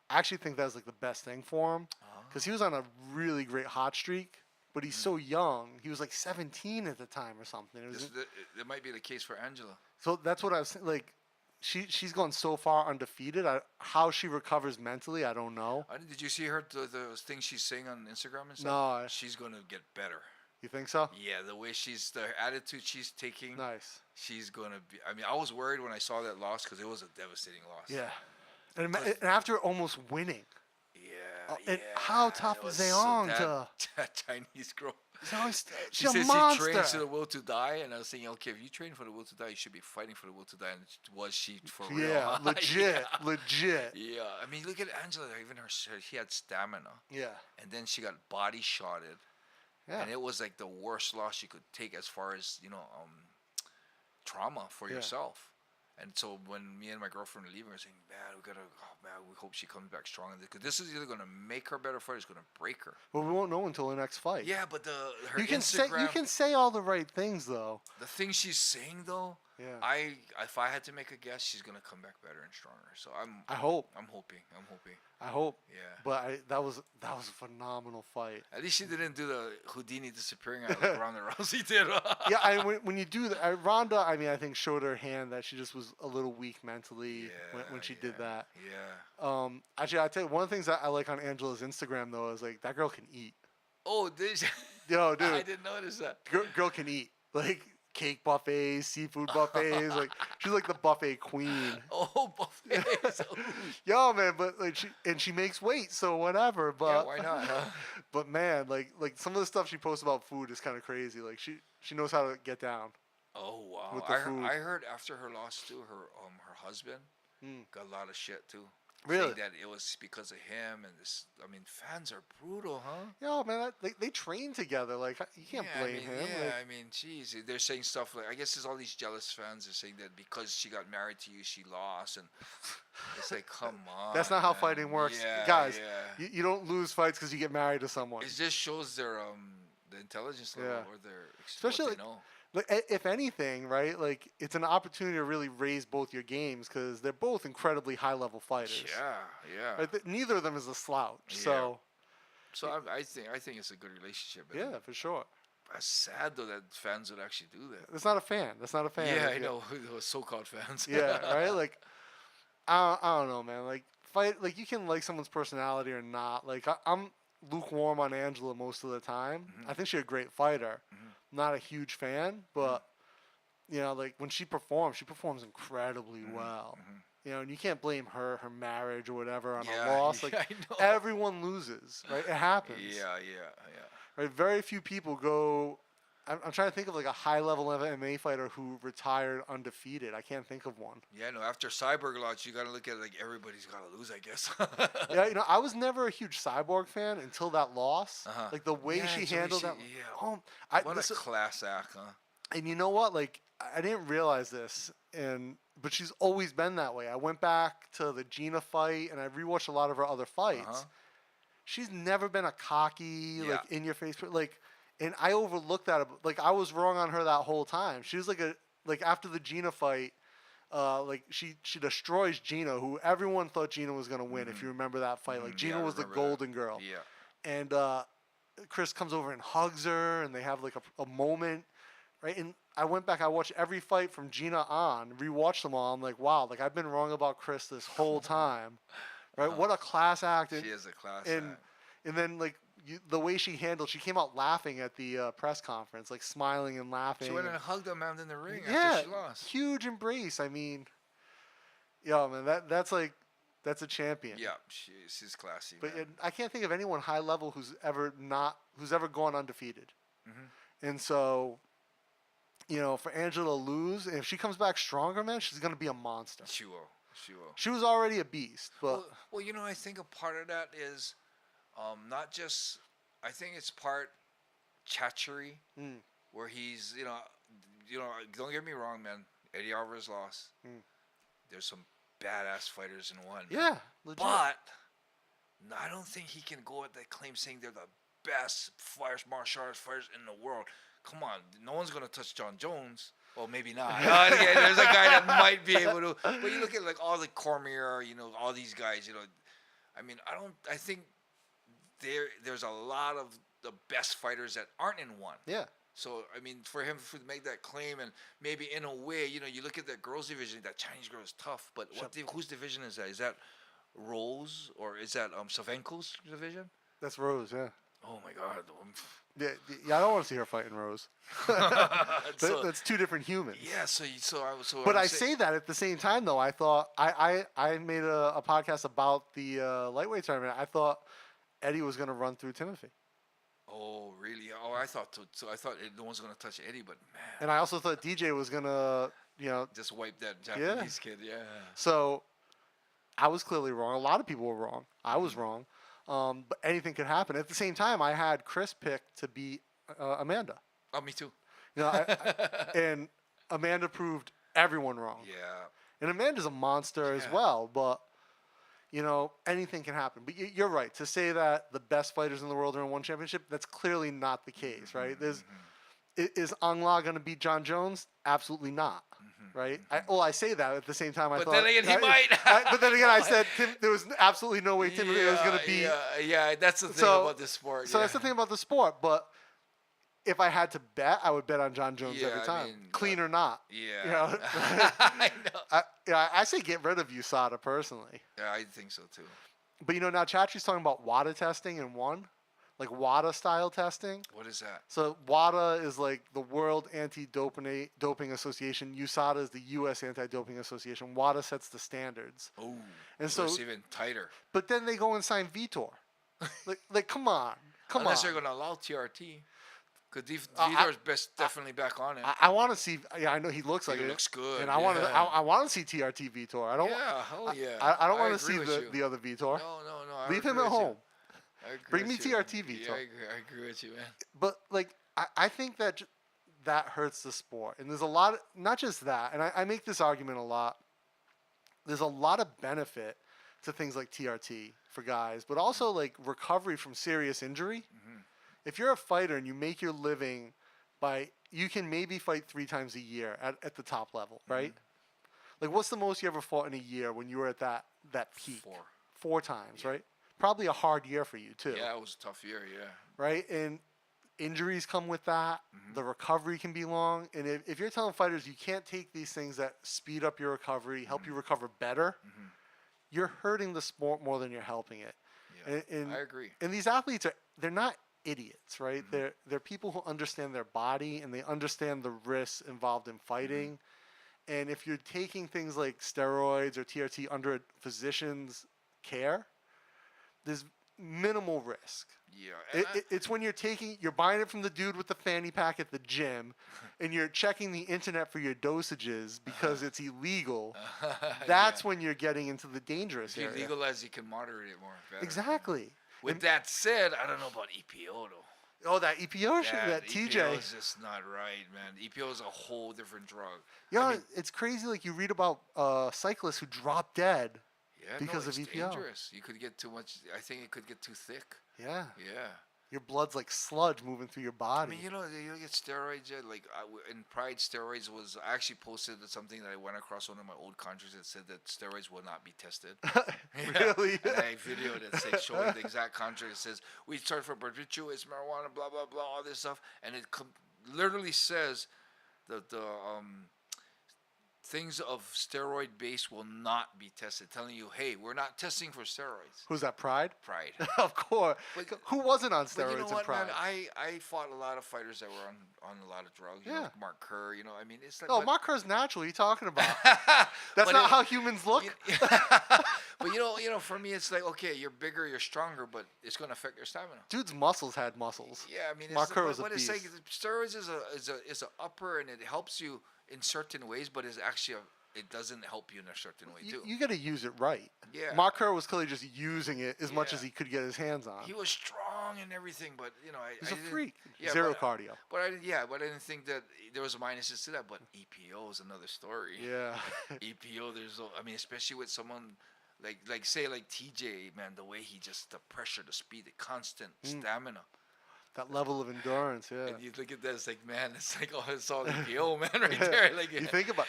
I actually think that was like the best thing for him, because he was on a really great hot streak. But he's so young. He was like 17 at the time or something. It might be the case for Angela. So that's what I was like. She's gone so far undefeated. How she recovers mentally, I don't know. Did you see her the thing she's saying on Instagram and stuff? No. She's gonna get better. You think so? Yeah, the attitude she's taking. Nice. She's gonna be. I mean, I was worried when I saw that loss because it was a devastating loss. Yeah. And after almost winning. Yeah. And how tough is Zhang that Chinese girl? She's She a says monster. she trains to the will to die, and I was thinking, okay, if you train for the will to die, you should be fighting for the will to die. And was she for real? Yeah, legit, Yeah. legit. Yeah, I mean, look at Angela. Even she had stamina. Yeah. And then she got body shotted. Yeah. And it was like the worst loss you could take as far as, trauma for yourself. And so when me and my girlfriend were leaving, we were saying, we hope she comes back strong. Because this is either going to make her better fight or it's going to break her. Well, we won't know until the next fight. Yeah, but her you can Instagram... say all the right things, though. The thing she's saying, though, yeah. If I had to make a guess, she's going to come back better and stronger. So I hope. I'm hoping. I hope. Yeah. But that was a phenomenal fight. At least she didn't do the Houdini disappearing out like Ronda Rousey did. Yeah, when you do that, Ronda, I mean, I think showed her hand that she just was a little weak mentally when she did that. Yeah. Actually, I tell you, one of the things that I like on Angela's Instagram though is like that girl can eat. Oh, did she? Yo, dude. I didn't notice that. Girl can eat. Like cake buffets, seafood buffets. Like she's like the buffet queen. Oh, buffets. Yo, man, but like she makes weight, so whatever. But yeah, why not? Huh? But man, like some of the stuff she posts about food is kind of crazy. Like she knows how to get down. Oh wow! With the food. I heard after her loss too, her husband got a lot of shit too. Really? Saying that it was because of him and this. I mean, fans are brutal, huh? Yo, man, they train together. Like, you can't blame him. Yeah, Like, I mean, geez, they're saying stuff like, I guess there's all these jealous fans are saying that because she got married to you, she lost, and it's like, come on. that's not how man. fighting works, Yeah, guys. yeah. You don't lose fights because you get married to someone. It just shows their the intelligence level Yeah. or their Especially what like, they know. like, if anything, right? Like, it's an opportunity to really raise both your games because they're both incredibly high level fighters. Yeah, yeah. Right? Neither of them is a slouch. Yeah. So I think it's a good relationship. And yeah, for sure. it's sad though that fans would actually do that. That's not a fan. That's not a fan. Yeah, Like, I know those so-called fans. Yeah, right. Like, I don't know, man. Like, fight. Like, you can like someone's personality or not. Like, I'm lukewarm on Angela most of the time. Mhm. I think she's a great fighter. Mhm. Not a huge fan, but you know, like when she performs incredibly well. Mhm. You know, and you can't blame her marriage or whatever on Yeah, a loss. Like, I know. everyone loses, right? It happens. Yeah. Right. Very few people go. I'm trying to think of like a high level MMA fighter who retired undefeated. I can't think of one. Yeah, no. After Cyborg launch, you gotta look at it like everybody's gotta lose, I guess. Yeah, you know, I was never a huge Cyborg fan until that loss. Uh-huh. Like the way Yeah, she it's the way handled she- that. yeah. Oh, What a class act, huh? and you know what? Like, I didn't realize this, but she's always been that way. I went back to the Gina fight, and I rewatched a lot of her other fights. Uh-huh. She's never been a cocky, Yeah. like in your face, like. And I overlooked that. Like, I was wrong on her that whole time. She was like after the Gina fight, like she destroys Gina, who everyone thought Gina was gonna win. If you remember that fight, like Gina Yeah, I was the remember that. golden girl. Yeah. And Chris comes over and hugs her, and they have like a moment, right? And I went back, I watched every fight from Gina on, rewatched them all. I'm like, wow, like I've been wrong about Chris this whole time, right? What a class act! She is a class and act. and then like the way she handled, she came out laughing at the press conference, like smiling and laughing. She went and hugged him out in the ring yeah, after she lost. huge embrace. I mean, yeah, man, that's a champion. Yeah, she's classy. But man. I can't think of anyone high level who's ever gone undefeated. Mhm. And so, you know, for Angela to lose, if she comes back stronger, man, she's gonna be a monster. She will. She was already a beast, but Well, you know, I think a part of that is not just. I think it's part Chachery, where he's you know, don't get me wrong, man. Eddie Alvarez lost. There's some badass fighters in one. yeah, legit. But I don't think he can go at that claim saying they're the best martial arts fighters in the world. Come on, no one's gonna touch John Jones. Well, maybe not. Okay, there's a guy that might be able to. But you look at like all the Cormier, you know, all these guys. You know, I mean, I think there's a lot of the best fighters that aren't in one. Yeah. So I mean, for him to make that claim, and maybe in a way, you know, you look at that girls' division. That Chinese girl is tough, but whose division is that? Is that Rose or is that Savenko's division? That's Rose, yeah. Oh my God. Yeah, I don't want to see her fighting Rose. That's two different humans. Yeah, But I say that at the same time, though. I thought I made a podcast about the lightweight tournament. I thought Eddie was going to run through Timothy. Oh, really? Oh, I thought so. I thought no one's going to touch Eddie, but man. And I also thought DJ was going to, you know. Just wipe that Japanese kid, yeah. So I was clearly wrong. A lot of people were wrong. I was wrong. But anything could happen. At the same time, I had Chris picked to beat Amanda. Oh, me too. You know, and Amanda proved everyone wrong. Yeah. And Amanda's a monster as well, but you know, anything can happen. But you're right to say that the best fighters in the world are in one championship. That's clearly not the case, right? Is Ang La going to beat John Jones? Absolutely not. Right? I say that at the same time. I thought. But then again, he might. But then again, I said there was absolutely no way Timothy was going to beat. Yeah, that's the thing about this sport. So that's the thing about the sport. But if I had to bet, I would bet on John Jones every time, I mean, clean or not. Yeah. You know? I know. I say get rid of USADA personally. Yeah, I think so too. But you know, now Chatri's talking about WADA testing in one, like WADA style testing. What is that? So WADA is like the World Anti-Doping Association. USADA is the U.S. Anti-Doping Association. WADA sets the standards. Oh, and so it's even tighter. But then they go and sign Vitor. like come on, Unless they're going to allow TRT. Because Vitor's definitely back on it. I want to see. Yeah, I know he looks like He it. looks good. And I want to. I want to see TRT Vitor. I don't. Yeah, hell yeah. I don't want to see the other Vitor. No. Leave him at home. Bring me with you. TRT Vitor. Yeah, I agree with you, man. But like, I think that that hurts the sport, and there's a lot. Not just that, and I make this argument a lot. There's a lot of benefit to things like TRT for guys, but also like recovery from serious injury. Mm-hmm. If you're a fighter and you make your living you can maybe fight 3 times a year at the top level, right? Mm-hmm. Like, what's the most you ever fought in a year when you were at that peak? 4 times, right? Probably a hard year for you too. Yeah, it was a tough year. Yeah. Right, and injuries come with that. Mm-hmm. The recovery can be long, and if you're telling fighters you can't take these things that speed up your recovery, help you recover better, you're hurting the sport more than you're helping it. Yeah, and I agree. And these athletes they're not idiots, right? Mm-hmm. They're people who understand their body and they understand the risks involved in fighting. Mm-hmm. And if you're taking things like steroids or TRT under a physician's care, there's minimal risk. Yeah. It's when you're buying it from the dude with the fanny pack at the gym and you're checking the internet for your dosages because it's illegal. That's when you're getting into the dangerous area. If you legalize, you can moderate it more. Better. Exactly. With that said, I don't know about EPO though. Oh, that EPO shit, that TJ. EPO is just not right, man. EPO is a whole different drug. It's crazy. Like, you read about cyclists who drop dead because of EPO. Dangerous. You could get too much. I think it could get too thick. Yeah. Yeah. Your blood's like sludge moving through your body. I mean, you get steroids. Like in Pride, steroids was. I actually posted something that I went across one of my old contracts that said that steroids will not be tested. Really? And I videoed it, showing the exact contract. It says we start for barbiturates, marijuana, blah blah blah, all this stuff, and it literally says that the things of steroid base will not be tested. Telling you, hey, we're not testing for steroids. Who's that? Pride? Pride. Of course. But, who wasn't on steroids but you know what, in Pride? Man, I fought a lot of fighters that were on a lot of drugs. You know, Mark Kerr. I mean, it's like. Oh, Mark Kerr's natural. What are you talking about? That's not how humans look. But for me, it's like, okay, you're bigger, you're stronger, but it's going to affect your stamina. Dude's muscles had muscles. Yeah, I mean, Mark Kerr was a beast. It's like steroids is a upper, and it helps you in certain ways, but it's actually it doesn't help you in a certain way too. You got to use it right. Yeah. Mark Kerr was clearly just using it as much as he could get his hands on. He was strong and everything, but he's a freak. Yeah, Zero cardio. But I didn't think that there was minuses to that. But EPO is another story. Yeah. EPO, especially with someone like TJ, man, the way the pressure, the speed, the constant stamina. That level of endurance, yeah. And you look at that, it's like, man, it's all EPO, man, right there. Like, you think about.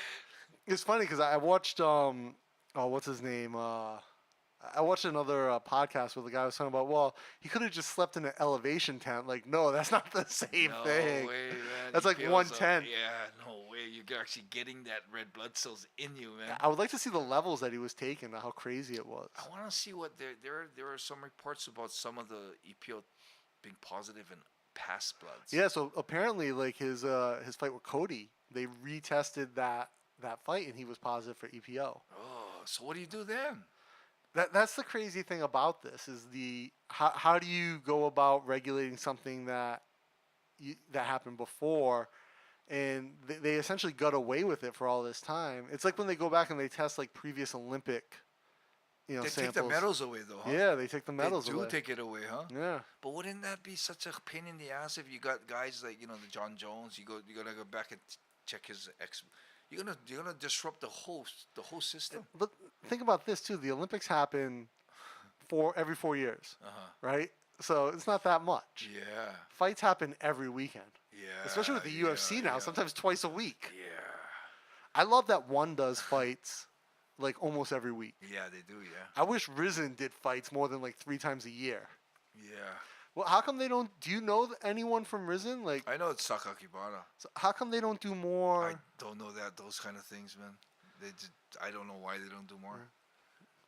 It's funny because I watched what's his name? I watched another podcast where the guy was talking about, well, he could have just slept in an elevation tent. Like, no, that's not the same thing. No way, man. That's like 110. Yeah, no way. You're actually getting that red blood cells in you, man. I would like to see the levels that he was taking, how crazy it was. I want to see what there are some reports about some of the EPO being positive in past bloods. Yeah, so apparently, like his fight with Cody, they retested that fight and he was positive for EPO. Oh, so what do you do then? That's the crazy thing about this is how do you go about regulating something that happened before, and they essentially got away with it for all this time. It's like when they go back and they test like previous Olympic, they samples. Take the medals away though, huh? Yeah, they take the medals away. They do take it away, huh? Yeah. But wouldn't that be such a pain in the ass if you got guys like the John Jones? You gotta go back and check his ex. You're gonna disrupt the whole system. But think about this too. The Olympics happen every 4 years, right? So it's not that much. Yeah. Fights happen every weekend. Yeah. Especially with the UFC now, sometimes twice a week. Yeah. I love that one does fights like almost every week. Yeah, they do. Yeah. I wish Rizin did fights more than like 3 times a year. Yeah. Well, how come they don't? Do you know anyone from Rizin? Like, I know it's Sakakibara. So how come they don't do more? I don't know those kind of things, man. I don't know why they don't do more.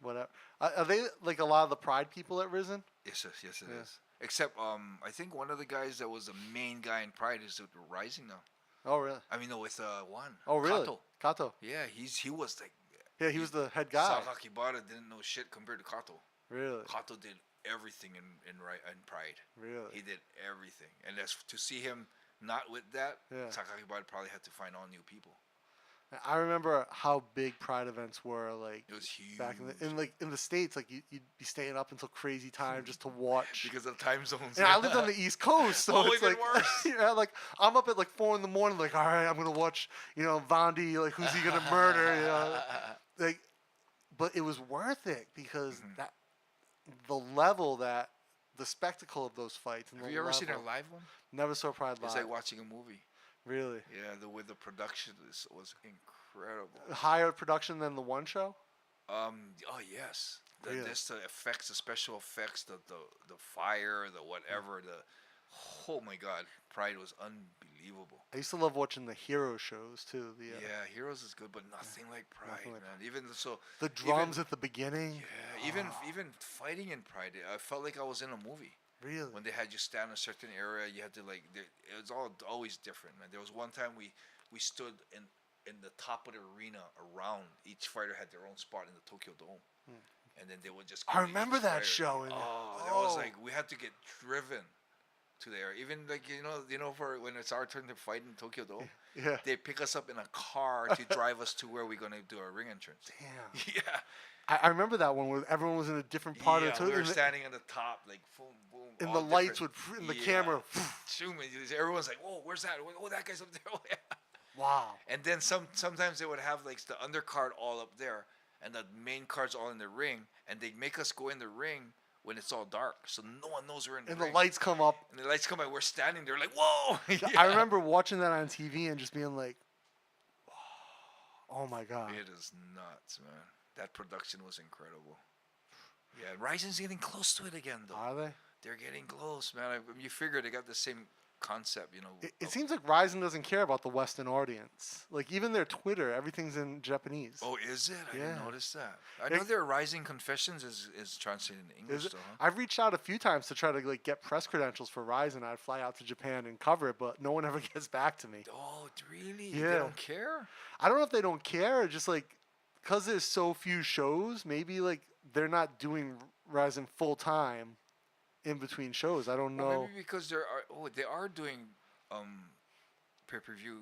Whatever. Are they like a lot of the Pride people at Rizin? Yes, it is. Except I think one of the guys that was the main guy in Pride is Rising now. Oh really? I mean, no, with one. Oh really? Kato. Yeah, he was like. Yeah, he was the head guy. Sakakibara didn't know shit compared to Kato. Really? Kato did everything in Pride. Really? He did everything, and that's to see him not with that, Yeah. Sakakibara would probably have to find all new people. I remember how big Pride events were, like It was huge. back in the States, like you'd be staying up until crazy time just to watch. Because of time zones. And I lived on the East Coast, so it's even like worse. yeah, like I'm up at like 4 a.m, like, all right, I'm gonna watch, Vondi, like who's he gonna murder, like, but it was worth it because that the level that the spectacle of those fights. And Have you ever seen a live one? Never saw Pride live. It's like watching a movie. Really? Yeah, the way the production was incredible. Higher production than the one show? Oh yes. Really? Just the effects, the special effects, the fire, the whatever, oh my God, Pride was unbelievable. I used to love watching the hero shows too. Yeah, Heroes is good, but nothing like Pride, man. Even so, the drums at the beginning. Yeah, even fighting in Pride, I felt like I was in a movie. Really? When they had you stand in a certain area, you had to it was always different, man. There was one time we stood in the top of the arena around. Each fighter had their own spot in the Tokyo Dome, and then they would just. I remember that show. That was like we had to get driven to there. Even like for when it's our turn to fight in Tokyo Dome, they pick us up in a car to drive us to where we're gonna do our ring entrance. Damn. Yeah. I remember that one where everyone was in a different part of the we were standing on the top, like boom, boom. And the lights would, in the camera. Everyone's like, "Whoa, where's that? Oh, that guy's up there." Oh, yeah. Wow. And then sometimes they would have like the undercard all up there, and the main card's all in the ring, and they make us go in the ring when it's all dark, so no one knows we're in the ring. And the lights come up. And the lights come up. We're standing there like, "Whoa!" I remember watching that on TV and just being like, "Oh my God." It is nuts, man. That production was incredible. Yeah, Rizin's getting close to it again, though. Are they? They're getting close, man. You figure they got the same concept, It seems like Rizin doesn't care about the Western audience. Like even their Twitter, everything's in Japanese. Oh, is it? I didn't notice that. I know their Rising Confessions is translated in English, though. Huh? I've reached out a few times to try to like get press credentials for Rizin. I'd fly out to Japan and cover it, but no one ever gets back to me. Oh, really? Yeah. They don't care? I don't know if they don't care, or just like because there's so few shows, maybe like they're not doing Rizin full time in between shows. I don't know. Well, maybe because they are doing pay-per-view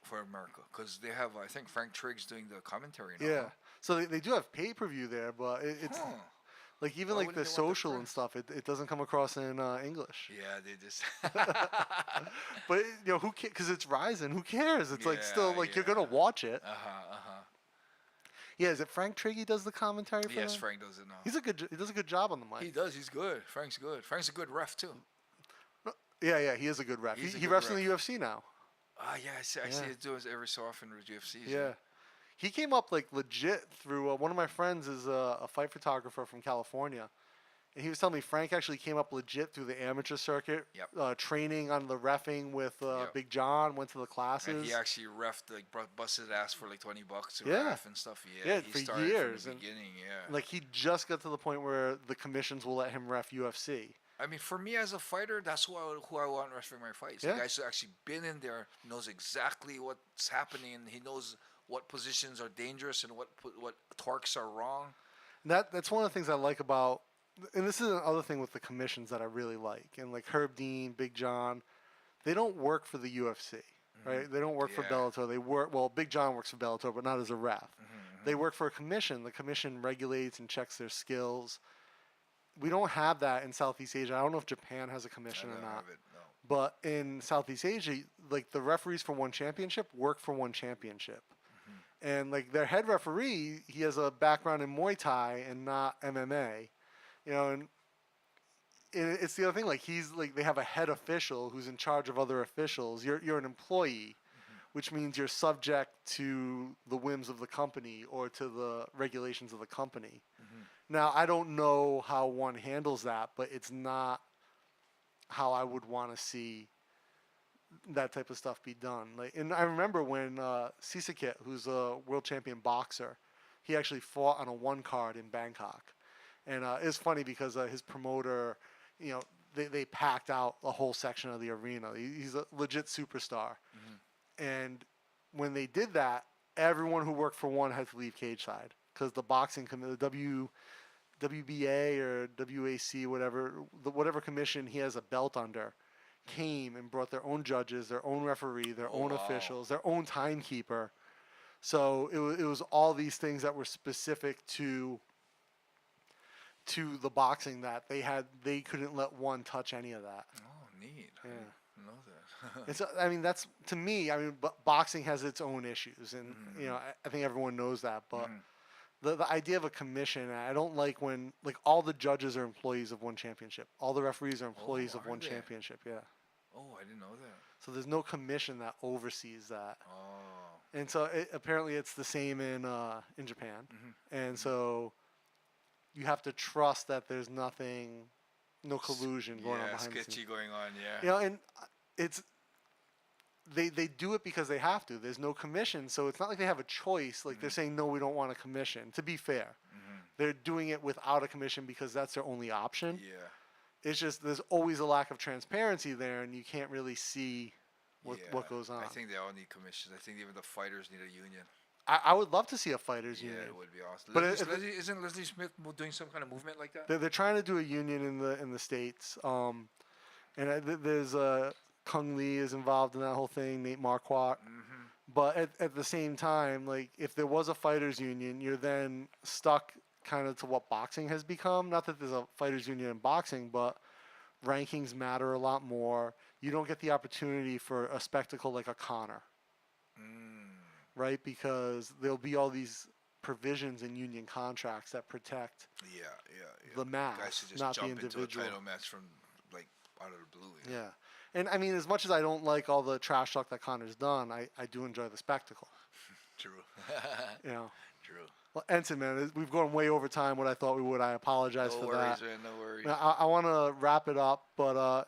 for America, because they have, I think Frank Triggs doing the commentary now. Yeah, so they do have pay-per-view there, but it's like even like the social and stuff, it doesn't come across in English. Yeah, they just. But who cares? Because it's Rizin. Who cares? It's like still like you're gonna watch it. Yeah, is it Frank Triggy does the commentary for Yes, that? Frank does it now. He does a good job on the mic. He does. He's good. Frank's good. Frank's a good ref too. Yeah, he is a good ref. He refs in the UFC now. Yeah, I see it do it every so often with UFC. Yeah. He came up like legit through one of my friends is a fight photographer from California. And he was telling me Frank actually came up legit through the amateur circuit, training on the reffing with Big John, went to the classes. And he actually reffed, like, busted ass for like $20 to ref and stuff. Yeah, he for started years. From the beginning, Like, he just got to the point where the commissions will let him ref UFC. I mean, for me as a fighter, that's who I want refereeing my fights. The guy's actually been in there, knows exactly what's happening, and he knows what positions are dangerous and what torques are wrong. That's one of the things I like about. And this is another thing with the commissions that I really like. And like Herb Dean, Big John, they don't work for the UFC, right? They don't work for Bellator. They work, well, Big John works for Bellator, but not as a ref. They work for a commission. The commission regulates and checks their skills. We don't have that in Southeast Asia. I don't know if Japan has a commission or not. But in Southeast Asia, like the referees for one championship work for one championship. And like their head referee, he has a background in Muay Thai and not MMA. And it's the other thing. Like he's like they have a head official who's in charge of other officials. You're an employee, which means you're subject to the whims of the company or to the regulations of the company. Now I don't know how one handles that, but it's not how I would want to see that type of stuff be done. Like, and I remember when Sisakit, who's a world champion boxer, he actually fought on a one card in Bangkok. And it's funny because his promoter, they packed out a whole section of the arena. He's a legit superstar. And when they did that, everyone who worked for one had to leave cage side because the boxing the WBA or WAC, whatever commission he has a belt under, came and brought their own judges, their own referee, their own wow. officials, their own timekeeper. So it was all these things that were specific to the boxing that they couldn't let one touch any of that. Oh, neat. Yeah. I didn't know that. It's, I mean, that's, to me, I mean, boxing has its own issues, and you know, I think everyone knows that. But the idea of a commission, I don't like when, like, all the judges are employees of one championship, all the referees are employees of one championship. Yeah. Oh, I didn't know that. So there's no commission that oversees that. Oh. And so apparently it's the same in Japan, and so you have to trust that there's nothing, no collusion going on behind the scenes. Sketchy going on. Yeah. You know, and it's. They do it because they have to. There's no commission, so it's not like they have a choice. Like they're saying, no, we don't want a commission. To be fair, they're doing it without a commission because that's their only option. Yeah. It's just there's always a lack of transparency there, and you can't really see what goes on. I think they all need commissions. I think even the fighters need a union. I would love to see a fighters union. Yeah, it would be awesome. But isn't Leslie Smith doing some kind of movement like that? They're trying to do a union in the States, and there's Kung Lee is involved in that whole thing, Nate Marquardt. But at the same time, like, if there was a fighters union, you're then stuck kind of to what boxing has become. Not that there's a fighters union in boxing, but rankings matter a lot more. You don't get the opportunity for a spectacle like a Conor, right? Because there'll be all these provisions in union contracts that protect the mass, guys should just not jump the individual. into a title match from, like, out of the blue. Yeah. And, I mean, as much as I don't like all the trash talk that Conor's done, I do enjoy the spectacle. True. You know. True. Well, Enson, man, we've gone way over time what I thought we would. I apologize for that. Man, no worries. Now, I want to wrap it up, but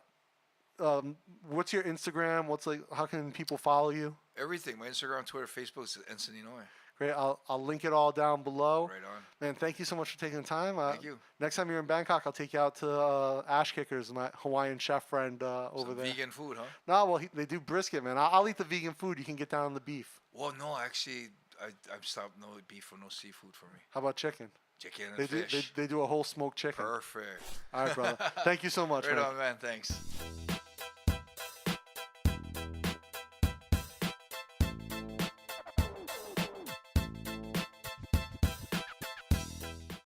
what's your Instagram? How can people follow you? Everything. My Instagram, Twitter, Facebook is Enson Inoue. Great. I'll link it all down below. Right on. Man, thank you so much for taking the time. Thank you. Next time you're in Bangkok, I'll take you out to Ash Kickers, my Hawaiian chef friend over there. Vegan food, huh? No, well, they do brisket, man. I'll eat the vegan food. You can get down on the beef. Well, no, actually, I've stopped no beef or no seafood for me. How about chicken? Chicken and fish. They do a whole smoked chicken. Perfect. All right, brother. Thank you so much, Right man. on, man. Thanks.